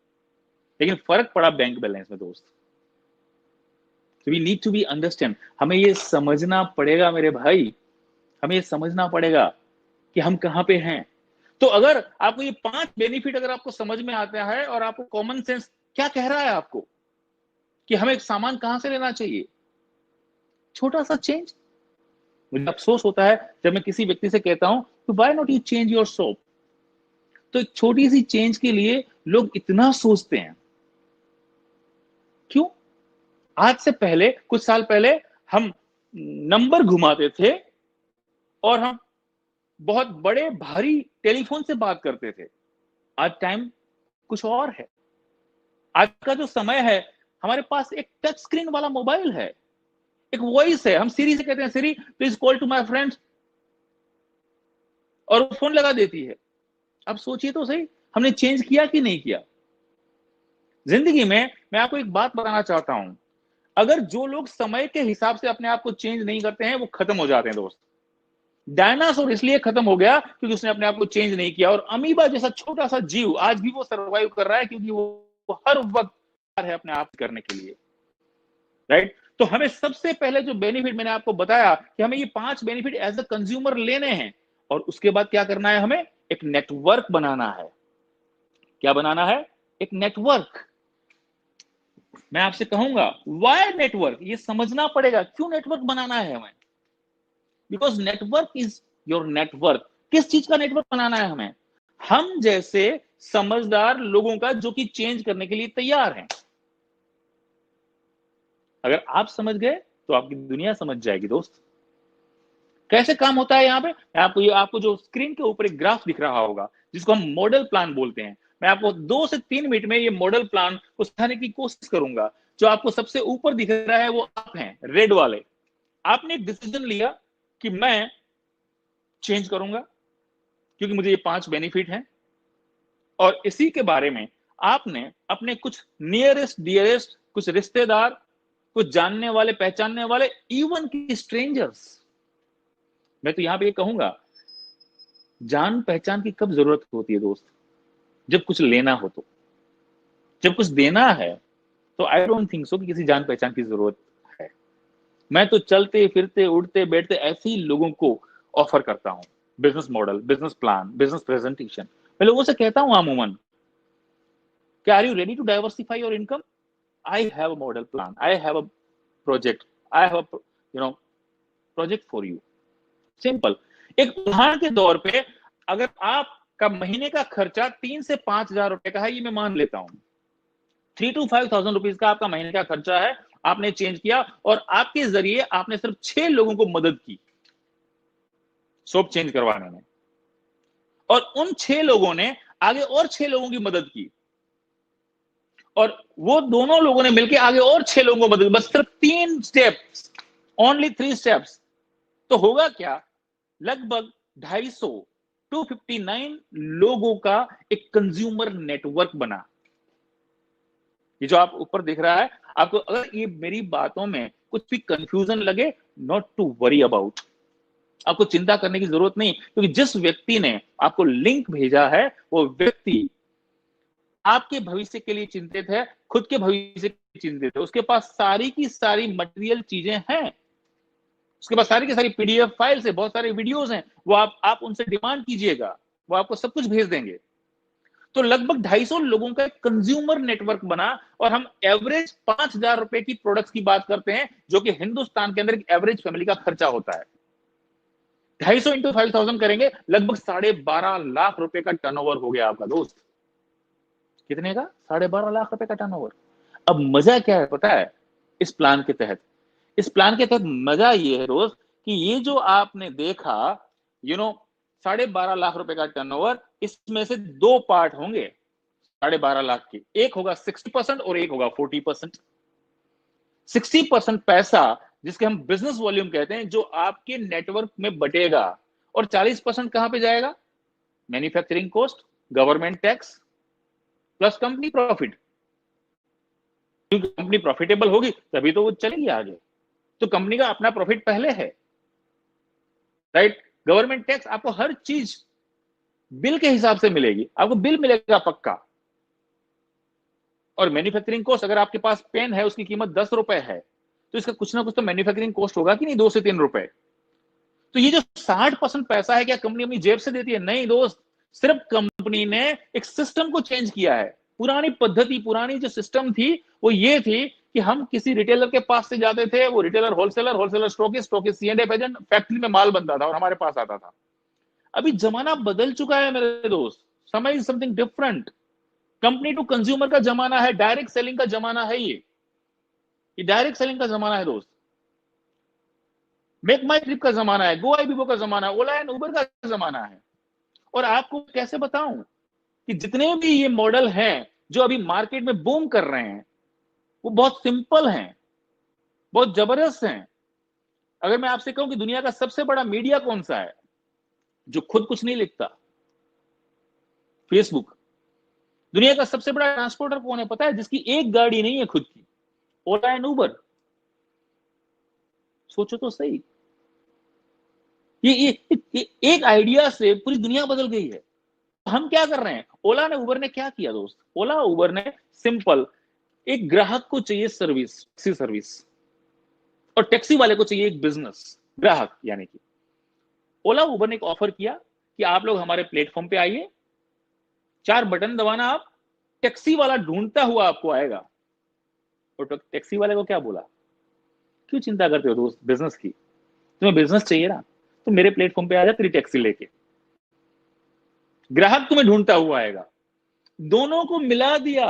S2: लेकिन फर्क पड़ा बैंक बैलेंस में दोस्त। We need to be understand, हमें ये समझना पड़ेगा मेरे भाई, हमें ये समझना पड़ेगा कि हम कहां पे हैं। तो अगर आपको ये 5 बेनिफिट अगर आपको समझ में आता है और आपको कॉमन सेंस क्या कह रहा है आपको कि हमें एक सामान कहां से लेना चाहिए, छोटा सा चेंज। मुझे अफसोस होता है जब मैं किसी व्यक्ति से कहता हूं तो why not you change your soap. तो एक छोटी सी चेंज के लिए लोग इतना सोचते हैं, क्यों? आज से पहले, कुछ साल पहले, हम नंबर घुमाते थे और हम बहुत बड़े भारी टेलीफोन से बात करते थे। आज टाइम कुछ और है। आज का जो समय है, हमारे पास एक टच स्क्रीन वाला मोबाइल है, एक वॉइस है। हम सीरी से कहते हैं, Siri please call to my friends, और वो फोन लगा देती है। अब सोचिए तो सही, हमने चेंज किया कि नहीं किया? जिंदगी में मैं आपको एक बात बताना चाहता हूं, अगर जो लोग समय के हिसाब से अपने आप को चेंज नहीं करते हैं, वो खत्म हो जाते हैं दोस्त। डायनासोर इसलिए खत्म हो गया क्योंकि उसने अपने आप को चेंज नहीं किया, और अमीबा जैसा छोटा सा जीव आज भी वो सर्वाइव कर रहा है क्योंकि वो हर वक्त है अपने आप करने के लिए, राइट? तो हमें सबसे पहले जो बेनिफिट मैंने आपको बताया कि हमें ये 5 बेनिफिट एज अ कंज्यूमर लेने हैं, और उसके बाद क्या करना है? हमें एक नेटवर्क बनाना है। क्या बनाना है? एक नेटवर्क। मैं आपसे कहूंगा व्हाई नेटवर्क, ये समझना पड़ेगा क्यों नेटवर्क बनाना है हमें। Because network is your network. किस चीज का नेटवर्क बनाना है हमें? हम जैसे समझदार लोगों का जो कि चेंज करने के लिए तैयार हैं। अगर आप समझ गए तो आपकी दुनिया समझ जाएगी दोस्त। कैसे काम होता है यहाँ पे? आपको जो स्क्रीन के ऊपर एक ग्राफ दिख रहा होगा जिसको हम मॉडल प्लान बोलते हैं, मैं आपको 2 से 3 मिनट में ये मॉडल प्लान को समझाने की कोशिश करूंगा। जो आपको सबसे ऊपर दिख रहा है वो आप हैं, रेड वाले। आपने एक डिसीजन लिया कि मैं चेंज करूंगा क्योंकि मुझे ये 5 बेनिफिट हैं, और इसी के बारे में आपने अपने कुछ नियरेस्ट डियरेस्ट, कुछ रिश्तेदार, कुछ जानने वाले पहचानने वाले, इवन की स्ट्रेंजर्स, मैं तो यहां पे ये कहूंगा, जान पहचान की कब जरूरत होती है दोस्त? जब कुछ लेना हो तो। जब कुछ देना है तो आई डोंट थिंक सो कि किसी जान पहचान की जरूरत है। मैं तो चलते फिरते उठते बैठते ऐसे ही लोगों को ऑफर करता हूं business model, business plan, business presentation. मैं लोगों से कहता हूं अमूमन, क्या are you ready to diversify your income? I have a model plan, I have a project, I have a project for you. Simple. एक उदाहरण के तौर पे, अगर आपका महीने का खर्चा 3 से 5,000 रुपए का है, ये मैं मान लेता हूं, 3 to 5,000 रुपीज का आपका महीने का खर्चा है, आपने चेंज किया और आपके जरिए आपने सिर्फ 6 लोगों को मदद की सोप चेंज करवाने में, और उन 6 लोगों ने आगे और 6 लोगों की मदद की, और वो दोनों लोगों ने मिलकर आगे और 6 लोगों को मदद, बस सिर्फ 3 स्टेप्स, ओनली 3 स्टेप्स। तो होगा क्या? लगभग 250 259 लोगों का एक कंज्यूमर नेटवर्क बना। ये जो आप ऊपर दिख रहा है, आपको अगर ये मेरी बातों में कुछ भी कंफ्यूजन लगे, नॉट टू वरी अबाउट, आपको चिंता करने की जरूरत नहीं, क्योंकि जिस व्यक्ति ने आपको लिंक भेजा है वो व्यक्ति आपके भविष्य के लिए चिंतित है, खुद के भविष्य के लिए चिंतित है। उसके पास सारी की सारी मटेरियल चीजें हैं, उसके पास सारी की सारी पीडीएफ फाइल्स है, बहुत सारे वीडियोस हैं, वो आप उनसे डिमांड कीजिएगा, वो आपको सब कुछ भेज देंगे। तो लगभग 250 लोगों का कंज्यूमर नेटवर्क बना, और हम एवरेज 5,000 रुपए की प्रोडक्ट्स की बात करते हैं, जो कि हिंदुस्तान के अंदर एक एवरेज फैमिली का खर्चा होता है। 250 इंटू 5,000 करेंगे, लगभग 12.5 लाख रुपए का टर्नओवर हो गया आपका दोस्त। कितने का? 12.5 लाख रुपए का टर्नओवर। अब मजा क्या है पता है? इस प्लान के तहत, इस प्लान के तहत मजा ये है दोस्त कि ये जो आपने देखा, 12.5 लाख रुपए का टर्नओवर, इसमें से 2 पार्ट होंगे 12.5 लाख के, एक होगा 60% और एक होगा 40%। 60% पैसा जिसके हम बिजनेस वॉल्यूम कहते हैं, जो आपके नेटवर्क में बटेगा, और 40% कहां पे जाएगा? Manufacturing cost, government tax plus company profit. क्योंकि कंपनी प्रॉफिटेबल होगी तभी तो वो चलेगी आगे, तो कंपनी का अपना प्रॉफिट पहले है, राइट? गवर्नमेंट टैक्स आपको हर चीज बिल के हिसाब से मिलेगी, आपको बिल मिलेगा पक्का। और मैन्युफैक्चरिंग कॉस्ट, अगर आपके पास पेन है उसकी कीमत 10 रुपए है, तो इसका कुछ ना कुछ तो मैन्युफैक्चरिंग कॉस्ट होगा कि नहीं, 2 से 3 रुपए। तो ये जो 60% पैसा है, क्या कंपनी अपनी जेब से देती है? नहीं दोस्त, सिर्फ कंपनी ने एक सिस्टम को चेंज किया है। पुरानी पद्धति, पुरानी जो सिस्टम थी वो ये थी कि हम किसी रिटेलर के पास से जाते थे, वो retailer wholesaler, wholesaler stockist, C&F agent, factory में माल बनता था और हमारे पास आता था। अभी जमाना बदल चुका है मेरे दोस्त, समय is something different. Company to consumer का जमाना है, डायरेक्ट सेलिंग का जमाना है, ये डायरेक्ट सेलिंग का जमाना है दोस्त। मेक माई ट्रिप का जमाना है, गो आईबीबो का जमाना है, ओला एंड उबर का जमाना है। और आपको कैसे बताऊं कि जितने भी ये मॉडल हैं जो अभी मार्केट में बूम कर रहे हैं, वो बहुत सिंपल हैं, बहुत जबरदस्त हैं। अगर मैं आपसे कहूं कि दुनिया का सबसे बड़ा मीडिया कौन सा है जो खुद कुछ नहीं लिखता? फेसबुक। दुनिया का सबसे बड़ा ट्रांसपोर्टर कौन है पता है, जिसकी एक गाड़ी नहीं है खुद की? ओला एंड उबर। सोचो तो सही, ये एक आइडिया से पूरी दुनिया बदल गई है। हम क्या कर रहे हैं? ओला ने उबर ने क्या किया दोस्त? ओला उबर ने सिंपल, एक ग्राहक को चाहिए सर्विस, टैक्सी सर्विस, और टैक्सी वाले को चाहिए एक बिजनेस, ग्राहक यानी कि। ओला उबर ने एक ऑफर किया कि आप लोग हमारे प्लेटफॉर्म पे आइए, 4 बटन दबाना, आप टैक्सी वाला ढूंढता हुआ आपको आएगा। और टैक्सी वाले को क्या बोला? क्यों चिंता करते हो दोस्त बिजनेस की? तुम्हें बिजनेस चाहिए ना, तो मेरे प्लेटफॉर्म पे आ जा, तेरी टैक्सी लेके। ग्राहक तुम्हें ढूंढता हुआ आएगा। दोनों को मिला दिया,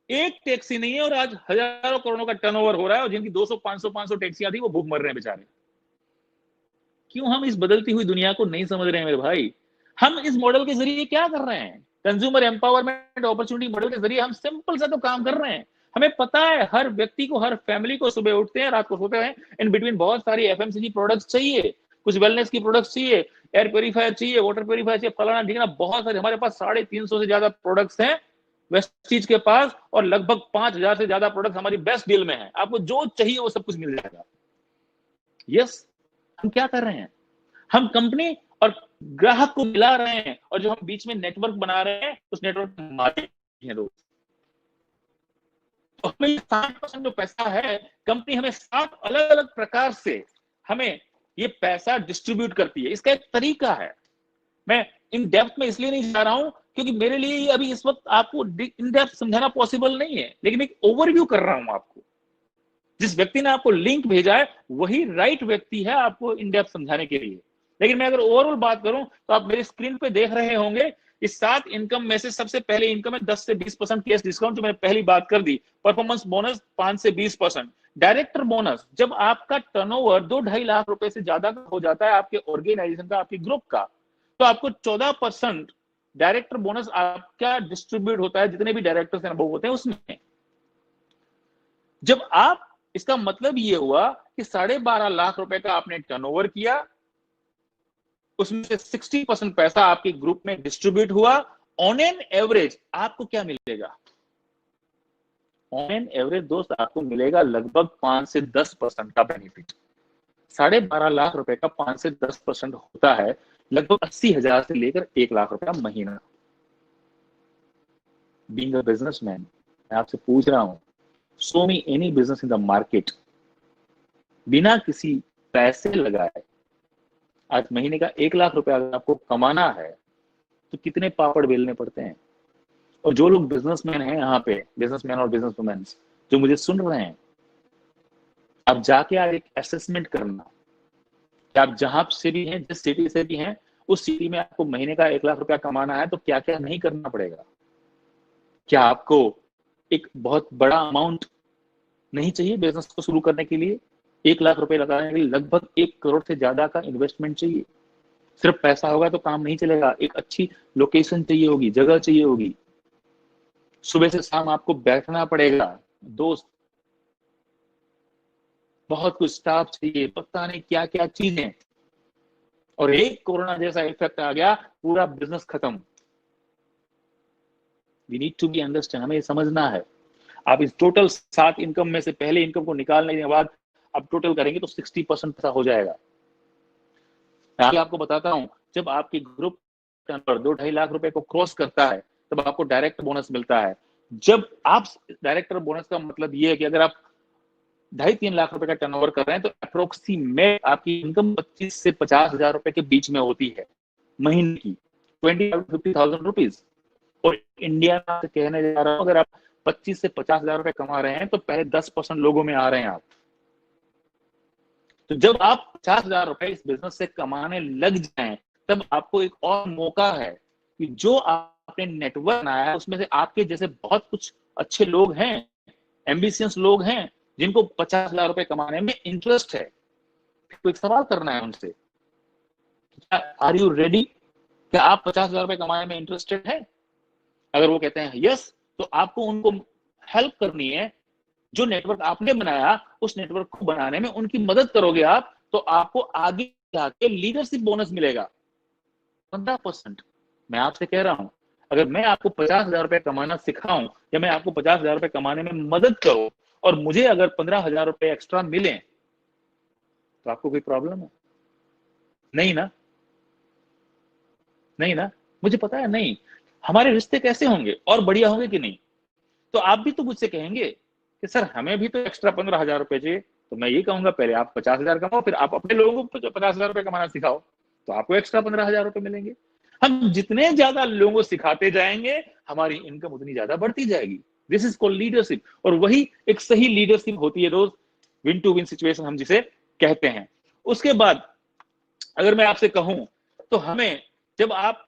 S2: एक टैक्सी नहीं है और आज हजारों करोड़ों का टर्नओवर हो रहा है, और जिनकी 200 500 टैक्सियां थी वो भूख मर रहे हैं बेचारे। क्यों हम इस बदलती हुई दुनिया को नहीं समझ रहे हैं मेरे भाई? हम इस मॉडल के जरिए क्या कर रहे हैं? कंज्यूमर एम्पावरमेंट अपॉर्चुनिटी मॉडल के जरिए हम सिंपल सा तो काम कर रहे हैं। हमें पता है हर व्यक्ति को, हर फैमिली को सुबह उठते हैं, रात को सोते हैं, इन बिटवीन बहुत सारी एफएमसीजी प्रोडक्ट्स चाहिए, कुछ वेलनेस की प्रोडक्ट्स चाहिए, एयर प्योरीफायर चाहिए, वाटर प्योरीफायर चाहिए, फलाना ढिकना, बहुत सारे। हमारे पास 350 से ज्यादा प्रोडक्ट्स हैं वेस्टीज के पास, और लगभग 5000 से ज्यादा प्रोडक्ट हमारी बेस्ट डील में है। आपको जो चाहिए वो सब कुछ मिल जाएगा। यस, हम क्या कर रहे हैं? हम कंपनी और ग्राहक को मिला रहे हैं, और जो हम बीच में नेटवर्क बना रहे हैं उस नेटवर्क में मालिक हैं लोग। तो हमें 60% जो पैसा है, कंपनी हमें 7 अलग अलग प्रकार से हमें ये पैसा डिस्ट्रीब्यूट करती है। इसका एक तरीका है। मैं इन डेप्थ में इसलिए नहीं जा रहा हूं क्योंकि मेरे लिए ये अभी इस वक्त आपको इन डेप्थ समझाना पॉसिबल नहीं है, लेकिन एक ओवरव्यू कर रहा हूं आपको। जिस व्यक्ति ने आपको लिंक भेजा है वही राइट व्यक्ति है आपको इन डेप्थ समझाने के लिए। लेकिन मैं अगर ओवरऑल बात करूं तो आप मेरे स्क्रीन पे देख रहे होंगे, इस 7 इनकम में से सबसे पहले इनकम है 10 से 20% कैश डिस्काउंट, जो मैंने पहली बात कर दी। परफॉर्मेंस बोनस 5 से 20%। डायरेक्टर बोनस, जब आपका टर्नओवर 2-2.5 लाख रुपए से ज्यादा हो जाता है आपके ऑर्गेनाइजेशन का, आपके ग्रुप का, तो आपको 14% डायरेक्टर बोनस आपका डिस्ट्रीब्यूट होता है, जितने भी डायरेक्टर्स अनुभव होते हैं उसमें। जब आप, इसका मतलब ये हुआ कि 12.5 लाख रुपए का आपने टर्नओवर किया, उसमें से 60% पैसा आपके ग्रुप में डिस्ट्रीब्यूट हुआ। ऑन एन एवरेज आपको क्या मिलेगा? ऑन एन एवरेज दोस्त आपको मिलेगा लगभग 5 से 10% का बेनिफिट। 12.5 लाख रुपए का 5 से 10% होता है लगभग 80,000 से लेकर 1 लाख रुपया महीना। बीइंग अ बिजनेसमैन, मैं आपसे पूछ रहा हूं, show me any business in the market बिना किसी पैसे लगाए, आज महीने का 1 लाख रुपया अगर आपको कमाना है तो कितने पापड़ बेलने पड़ते हैं? और जो लोग बिजनेसमैन हैं यहाँ पे, बिजनेसमैन और बिजनेसवुमेन जो मुझे सुन रहे हैं, आप जाके आज एक असेसमेंट करना कि आप जहां से भी हैं, जिस सिटी से भी हैं, उस सिटी में आपको महीने का 1 लाख रुपया कमाना है तो क्या क्या नहीं करना पड़ेगा। क्या आपको एक बहुत बड़ा अमाउंट नहीं चाहिए बिजनेस को शुरू करने के लिए? 1 लाख रुपए लगाने के लिए लगभग 1 करोड़ से ज्यादा का इन्वेस्टमेंट चाहिए। सिर्फ पैसा होगा तो काम नहीं चलेगा, एक अच्छी लोकेशन चाहिए होगी, जगह चाहिए होगी, सुबह से शाम आपको बैठना पड़ेगा दोस्त, बहुत कुछ स्टाफ चाहिए, पता नहीं क्या क्या चीजें। और एक कोरोना जैसा इफेक्ट आ गया, पूरा बिजनेस खत्म। We need to be understand, हमें समझना है। आप इस टोटल 7 इनकम में से पहले इनकम को निकालने के बाद आप टोटल करेंगे तो 60% पैसा हो जाएगा। मैं आपको बताता हूं, जब आपकी ग्रुप टर्नओवर 2-2.5 लाख रुपए को क्रॉस करता है तब आपको डायरेक्ट बोनस मिलता है। जब आप डायरेक्टर बोनस का मतलब ये है कि अगर आप 2.5-3 लाख रुपए का टर्नओवर कर रहे हैं तो अप्रोक्सीमेट आपकी इनकम 25 से 50,000 रुपए के बीच में होती है महीने की, 20,000-50,000 रुपीज। और इंडिया में कहने जा रहा हूं, अगर आप 25 से 50,000 रुपए कमा रहे हैं तो पहले 10% लोगों में आ रहे हैं आप। तो जब आप 50,000 रुपए इस बिजनेस से कमाने लग जाएं, तब आपको एक और मौका है कि जो आपने नेटवर्क बनाया है उसमें से आपके जैसे बहुत कुछ अच्छे लोग हैं, एम्बिशियस लोग हैं, जिनको 50,000 रुपए कमाने में इंटरेस्ट है। तो एक सवाल करना है उनसे, आर यू रेडी? क्या आप 50,000 रुपए कमाने में इंटरेस्टेड है? अगर वो कहते हैं यस, तो आपको उनको हेल्प करनी है। जो नेटवर्क आपने बनाया उस नेटवर्क को बनाने में उनकी मदद करोगे आप, तो आपको आगे जाके लीडरशिप बोनस मिलेगा 15%। मैं आपसे कह रहा हूं, अगर मैं आपको 50,000 रुपए कमाना सिखाऊं या मैं आपको 50,000 रुपए कमाने में मदद करूं और मुझे अगर 15,000 रुपए एक्स्ट्रा मिले तो आपको कोई प्रॉब्लम है? नहीं ना, नहीं ना, मुझे पता है नहीं। हमारे रिश्ते कैसे होंगे? और बढ़िया होंगे कि नहीं? तो आप भी तो मुझसे कहेंगे कि सर हमें भी तो एक्स्ट्रा 15,000 रुपए चाहिए। तो मैं ये कहूंगा, पहले आप 50,000 कमाओ, फिर आप अपने लोगों को 50,000 रुपए कमाना सिखाओ, तो आपको एक्स्ट्रा 15,000 रुपए मिलेंगे। हम जितने ज्यादा लोगों को सिखाते जाएंगे, हमारी इनकम उतनी ज्यादा बढ़ती जाएगी। This is called leadership. और वही एक सही लीडरशिप होती है दोस्त, विन टू विन सिचुएशन हम जिसे कहते हैं। उसके बाद अगर मैं आपसे कहूं तो हमें जब आप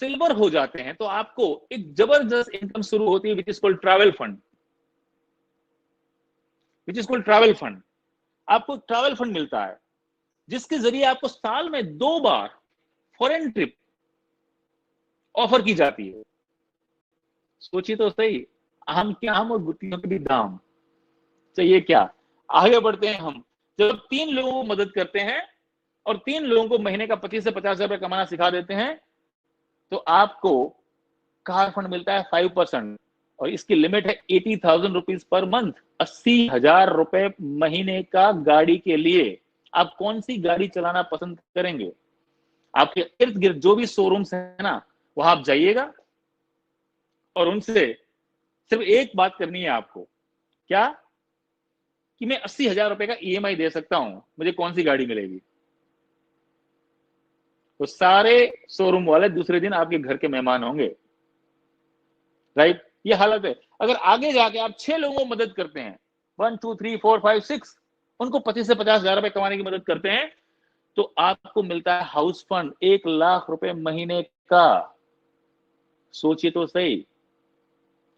S2: सिल्वर हो जाते हैं तो आपको एक जबरदस्त इनकम शुरू होती है, विच is called travel fund, which is called travel fund. आपको ट्रैवल फंड मिलता है जिसके जरिए आपको साल में 2 बार फॉरेन ट्रिप ऑफर की जाती है। सोचिए तो सही, आम के आम और गुत्तियों के भी दाम, चाहिए क्या। आगे बढ़ते हैं हम। जब 3 लोगों को मदद करते हैं और 3 लोगों को महीने का 25 से 50 रुपए कमाना सिखा देते हैं तो आपको कार फंड मिलता है 5%, और इसकी लिमिट है 80,000 रुपीज पर मंथ, 80,000 रुपए महीने का गाड़ी के लिए। आप कौन सी गाड़ी चलाना पसंद करेंगे? आपके इर्द गिर्द जो भी शोरूम्स है ना, वहां आप जाइएगा और उनसे सिर्फ एक बात करनी है आपको, क्या कि मैं 80,000 रुपए का EMI दे सकता हूं, मुझे कौन सी गाड़ी मिलेगी। तो सारे शोरूम वाले दूसरे दिन आपके घर के मेहमान होंगे, राइट। ये हालत है। अगर आगे जाके आप 6 लोगों को मदद करते हैं, 1 2 3 4 5 6, उनको 25 से 50,000 रुपए कमाने की मदद करते हैं, तो आपको मिलता है हाउस फंड 1 लाख रुपए महीने का। सोचिए तो सही,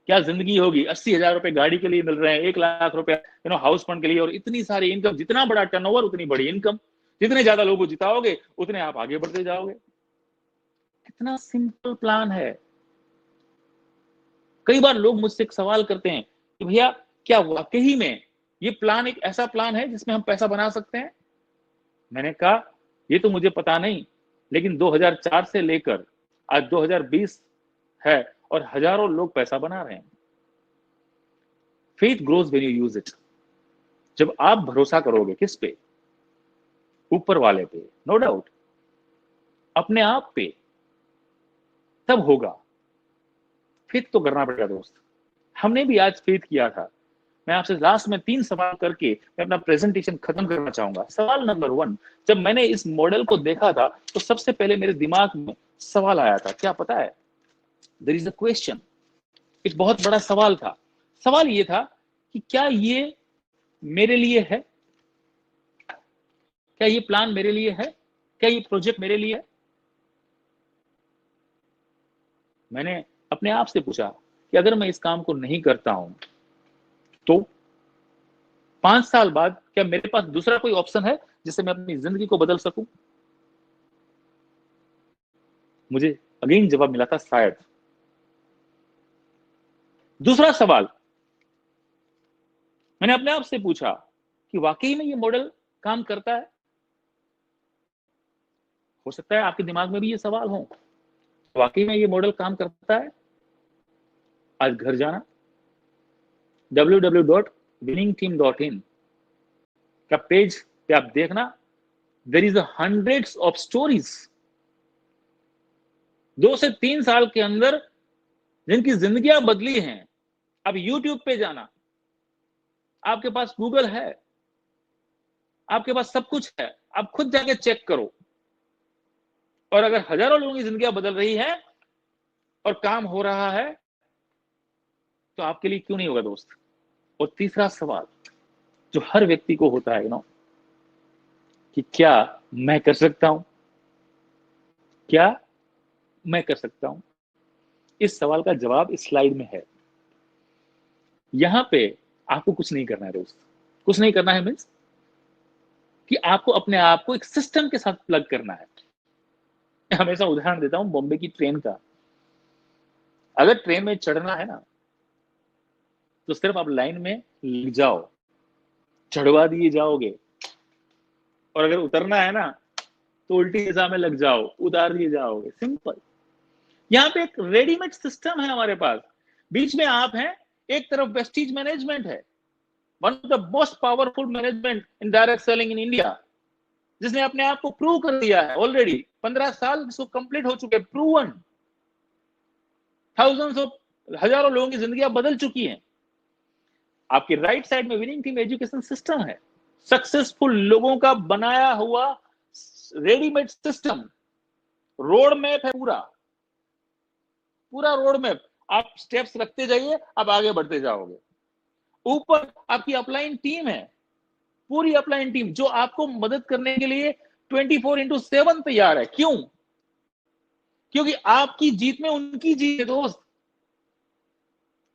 S2: क्या जिंदगी होगी। 80,000 रुपए गाड़ी के लिए मिल रहे हैं, 1 लाख रुपए हाउस फंड के लिए, और इतनी सारी इनकम। जितना बड़ा टर्नओवर उतनी बड़ी इनकम, जितने ज्यादा लोगों को जिताओगे उतने आप आगे बढ़ते जाओगे। कितना सिंपल प्लान है। कई बार लोग मुझसे एक सवाल करते हैं कि भैया क्या वाकई में ये प्लान एक ऐसा प्लान है जिसमें हम पैसा बना सकते हैं? मैंने कहा ये तो मुझे पता नहीं, लेकिन 2004 से लेकर आज 2020 है और हजारों लोग पैसा बना रहे हैं। Faith grows when you use it. जब आप भरोसा करोगे किस पे? ऊपर वाले पे, नो डाउट, अपने आप पे, तब होगा। फेथ तो करना पड़ेगा दोस्त। हमने भी आज फेथ किया था। मैं आपसे लास्ट में 3 सवाल करके मैं अपना प्रेजेंटेशन खत्म करना चाहूंगा। सवाल नंबर 1, जब मैंने इस मॉडल को देखा था तो सबसे पहले मेरे दिमाग में सवाल आया था, क्या पता है? There is a question. एक बहुत बड़ा सवाल था। सवाल ये था कि क्या ये मेरे लिए है? क्या ये प्लान मेरे लिए है? क्या ये प्रोजेक्ट मेरे लिए है? मैंने अपने आप से पूछा कि अगर मैं इस काम को नहीं करता हूं तो 5 साल बाद क्या मेरे पास दूसरा कोई ऑप्शन है जिससे मैं अपनी जिंदगी को बदल सकूं? मुझे अगेन जवाब मिला था शायद। दूसरा सवाल मैंने अपने आप से पूछा कि वाकई में ये मॉडल काम करता है? हो सकता है आपके दिमाग में भी ये सवाल हो, वाकई में ये मॉडल काम करता है? आज घर जाना, www.winningteam.in का पेज पे आप देखना, there is hundreds of stories 2 से 3 साल के अंदर जिनकी जिंदगियां बदली हैं। अब यूट्यूब पे जाना, आपके पास गूगल है, आपके पास सब कुछ है, आप खुद जाके चेक करो। और अगर हजारों लोगों की जिंदगियां बदल रही है और काम हो रहा है तो आपके लिए क्यों नहीं होगा दोस्त? और तीसरा सवाल जो हर व्यक्ति को होता है कि क्या मैं कर सकता हूं? क्या मैं कर सकता हूं? इस सवाल का जवाब इस स्लाइड में है। यहां पे आपको कुछ नहीं करना है दोस्त। कुछ नहीं करना है मीन्स कि आपको अपने आप को एक सिस्टम के साथ प्लग करना है। मैं हमेशा उदाहरण देता हूं बॉम्बे की ट्रेन का। अगर ट्रेन में चढ़ना है ना तो सिर्फ आप लाइन में लग जाओ, चढ़वा दिए जाओगे। और अगर उतरना है ना तो उल्टी दिशा में लग जाओ, उतार दिए जाओगे। सिंपल। यहाँ पे एक रेडीमेड सिस्टम है हमारे पास। बीच में आप हैं, एक तरफ वेस्टीज मैनेजमेंट है, one of the most powerful management in direct selling in India, जिसने अपने आप को प्रूव कर दिया है ऑलरेडी। 15 साल इसको कंप्लीट हो चुके, प्रूवन। थाउजेंड्स ऑफ, हजारों लोगों की जिंदगियां बदल चुकी हैं। आपके राइट साइड में विनिंग टीम एजुकेशन सिस्टम है, सक्सेसफुल लोगों का बनाया हुआ रेडीमेड सिस्टम। रोड मैप है, पूरा पूरा रोड मैप। आप स्टेप्स रखते जाइए, आप आगे बढ़ते जाओगे। ऊपर आपकी अपलाइन टीम है, पूरी अपलाइन टीम जो आपको मदद करने के लिए 24/7 तैयार है। क्यों? क्योंकि आपकी जीत में उनकी जीत है दोस्त।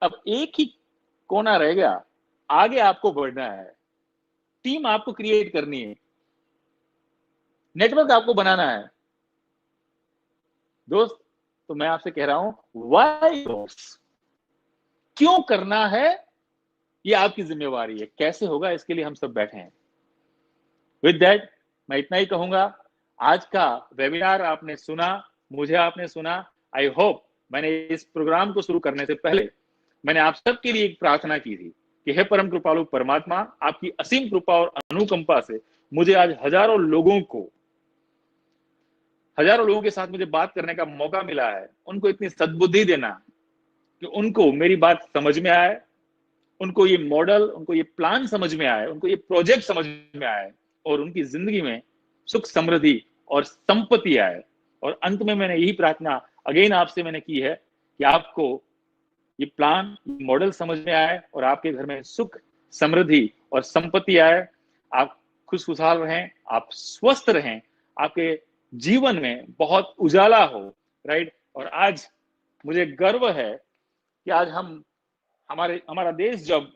S2: अब एक ही कोना रह गया, आगे आपको बढ़ना है, टीम आपको क्रिएट करनी है, नेटवर्क आपको बनाना है दोस्त। तो मैं आपसे कह रहा हूं व्हाई दोस्त, क्यों करना है, ये आपकी जिम्मेवारी है। कैसे होगा इसके लिए हम सब बैठे हैं। विद दैट मैं इतना ही कहूंगा। आज का वेबिनार आपने सुना, मुझे आपने सुना। आई होप मैंने इस प्रोग्राम को शुरू करने से पहले मैंने आप सबके लिए एक प्रार्थना की थी कि हे परम कृपालु परमात्मा, आपकी असीम कृपा और अनुकंपा से मुझे आज हजारों लोगों के साथ मुझे बात करने का मौका मिला है। उनको इतनी सद्बुद्धि देना कि उनको मेरी बात समझ में आए, उनको ये मॉडल, उनको ये प्लान समझ में आए, उनको ये प्रोजेक्ट समझ में आए और उनकी जिंदगी में सुख समृद्धि और संपत्ति आए। और अंत में मैंने यही प्रार्थना अगेन आपसे मैंने की है कि आपको ये प्लान, ये मॉडल समझ में आए और आपके घर में सुख समृद्धि और संपत्ति आए। आप खुशहाल रहें, आप स्वस्थ रहें, आपके जीवन में बहुत उजाला हो, राइट। और आज मुझे गर्व है कि आज हमारा देश जब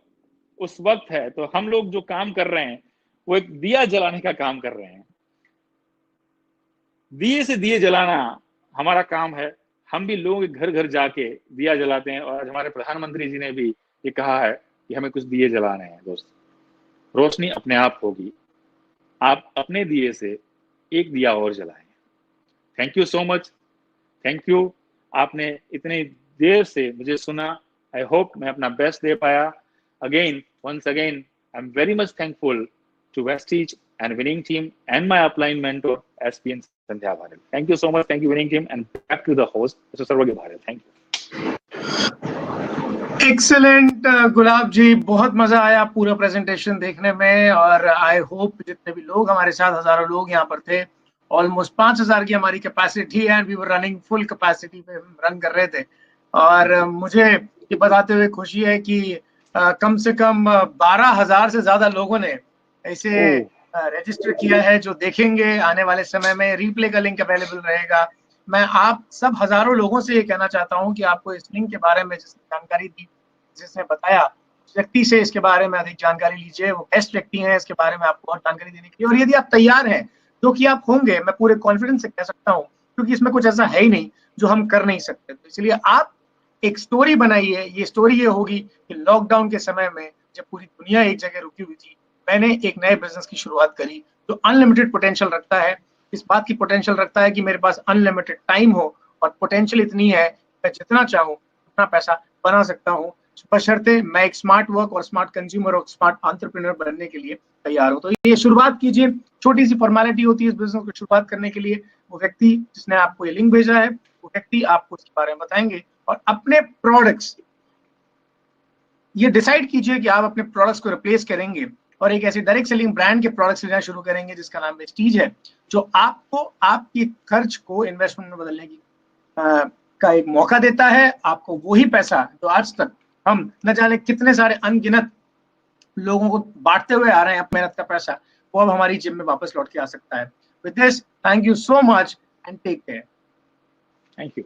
S2: उस वक्त है तो हम लोग जो काम कर रहे हैं वो एक दिया जलाने का काम कर रहे हैं। दिए से दिए जलाना हमारा काम है। हम भी लोगों के घर घर जाके दिया जलाते हैं और आज हमारे प्रधानमंत्री जी ने भी ये कहा है कि हमें कुछ दिए जलाने हैं दोस्त। रोशनी अपने आप होगी, आप अपने दिए से एक दिया और जलाएं। Thank you so much, thank you. आपने इतनी देर से मुझे सुना। आई होप मैं अपना बेस्ट दे पाया। Again once again I'm very much thankful to Vestige and winning team and my upline mentor SPN Sandhya Bharel. Thank you so much. Thank you winning team, and back to the host Mr. Sarvagya Bharel. Thank you.
S1: Excellent Gulab ji, बहुत मजा आया पूरा presentation देखने में। और I hope जितने भी लोग हमारे साथ, हजारों लोग यहाँ पर थे, ऑलमोस्ट 5000 की हमारी कैपेसिटी है, we were running full capacity पे रन कर रहे थे। और मुझे ये बताते हुए खुशी है कि कम से कम 12,000 से ज्यादा लोगों ने इसे रजिस्टर किया है, जो देखेंगे आने वाले समय में। रिप्ले का लिंक अवेलेबल रहेगा। मैं आप सब हजारों लोगों से ये कहना चाहता हूँ कि आपको इस लिंक के बारे में जिसने जानकारी दी, जिसने बताया, उस व्यक्ति से इसके बारे में अधिक जानकारी लीजिए। वो बेस्ट व्यक्ति हैं इसके बारे में आपको और जानकारी देने के लिए। और यदि आप तैयार हैं, जो कि आप होंगे, मैं पूरे कॉन्फिडेंस से कह सकता हूँ, क्योंकि इसमें कुछ ऐसा है ही नहीं जो हम कर नहीं सकते। तो इसलिए आप एक स्टोरी बनाइए। ये स्टोरी ये होगी कि लॉकडाउन के समय में जब पूरी दुनिया एक जगह रुकी हुई थी, मैंने एक नए बिजनेस की शुरुआत करी जो अनलिमिटेड पोटेंशियल रखता है। इस बात की पोटेंशियल रखता है कि मेरे पास अनलिमिटेड टाइम हो और पोटेंशियल इतनी है, मैं जितना चाहूँ उतना पैसा बना सकता हूँ, बशर्ते मैं एक स्मार्ट वर्क और स्मार्ट कंज्यूमर और स्मार्ट एंटरप्रेन्योर बनने के लिए तैयार हूँ। तो ये शुरुआत कीजिए। छोटी सी फॉर्मेलिटी होती है इस बिजनेस को शुरुआत करने के लिए। वो व्यक्ति जिसने आपको ये लिंक भेजा है, वो व्यक्ति आपको इसके बारे में बताएंगे। और अपने प्रोडक्ट्स, ये डिसाइड कीजिए कि आप अपने प्रोडक्ट्स को रिप्लेस करेंगे और एक ऐसे डायरेक्ट सेलिंग ब्रांड के प्रोडक्ट्स लेना शुरू करेंगे जिसका नाम वेस्टीज है, जो आपको आपकी खर्च को इन्वेस्टमेंट में बदलने की का एक मौका देता है। आपको वही पैसा जो आज तक हम न जाने कितने सारे अनगिनत लोगों को बांटते हुए आ रहे हैं, मेहनत का पैसा, वो अब हमारी जेब में वापस लौट के आ सकता है। With this, thank you so much and take care.
S2: Thank you.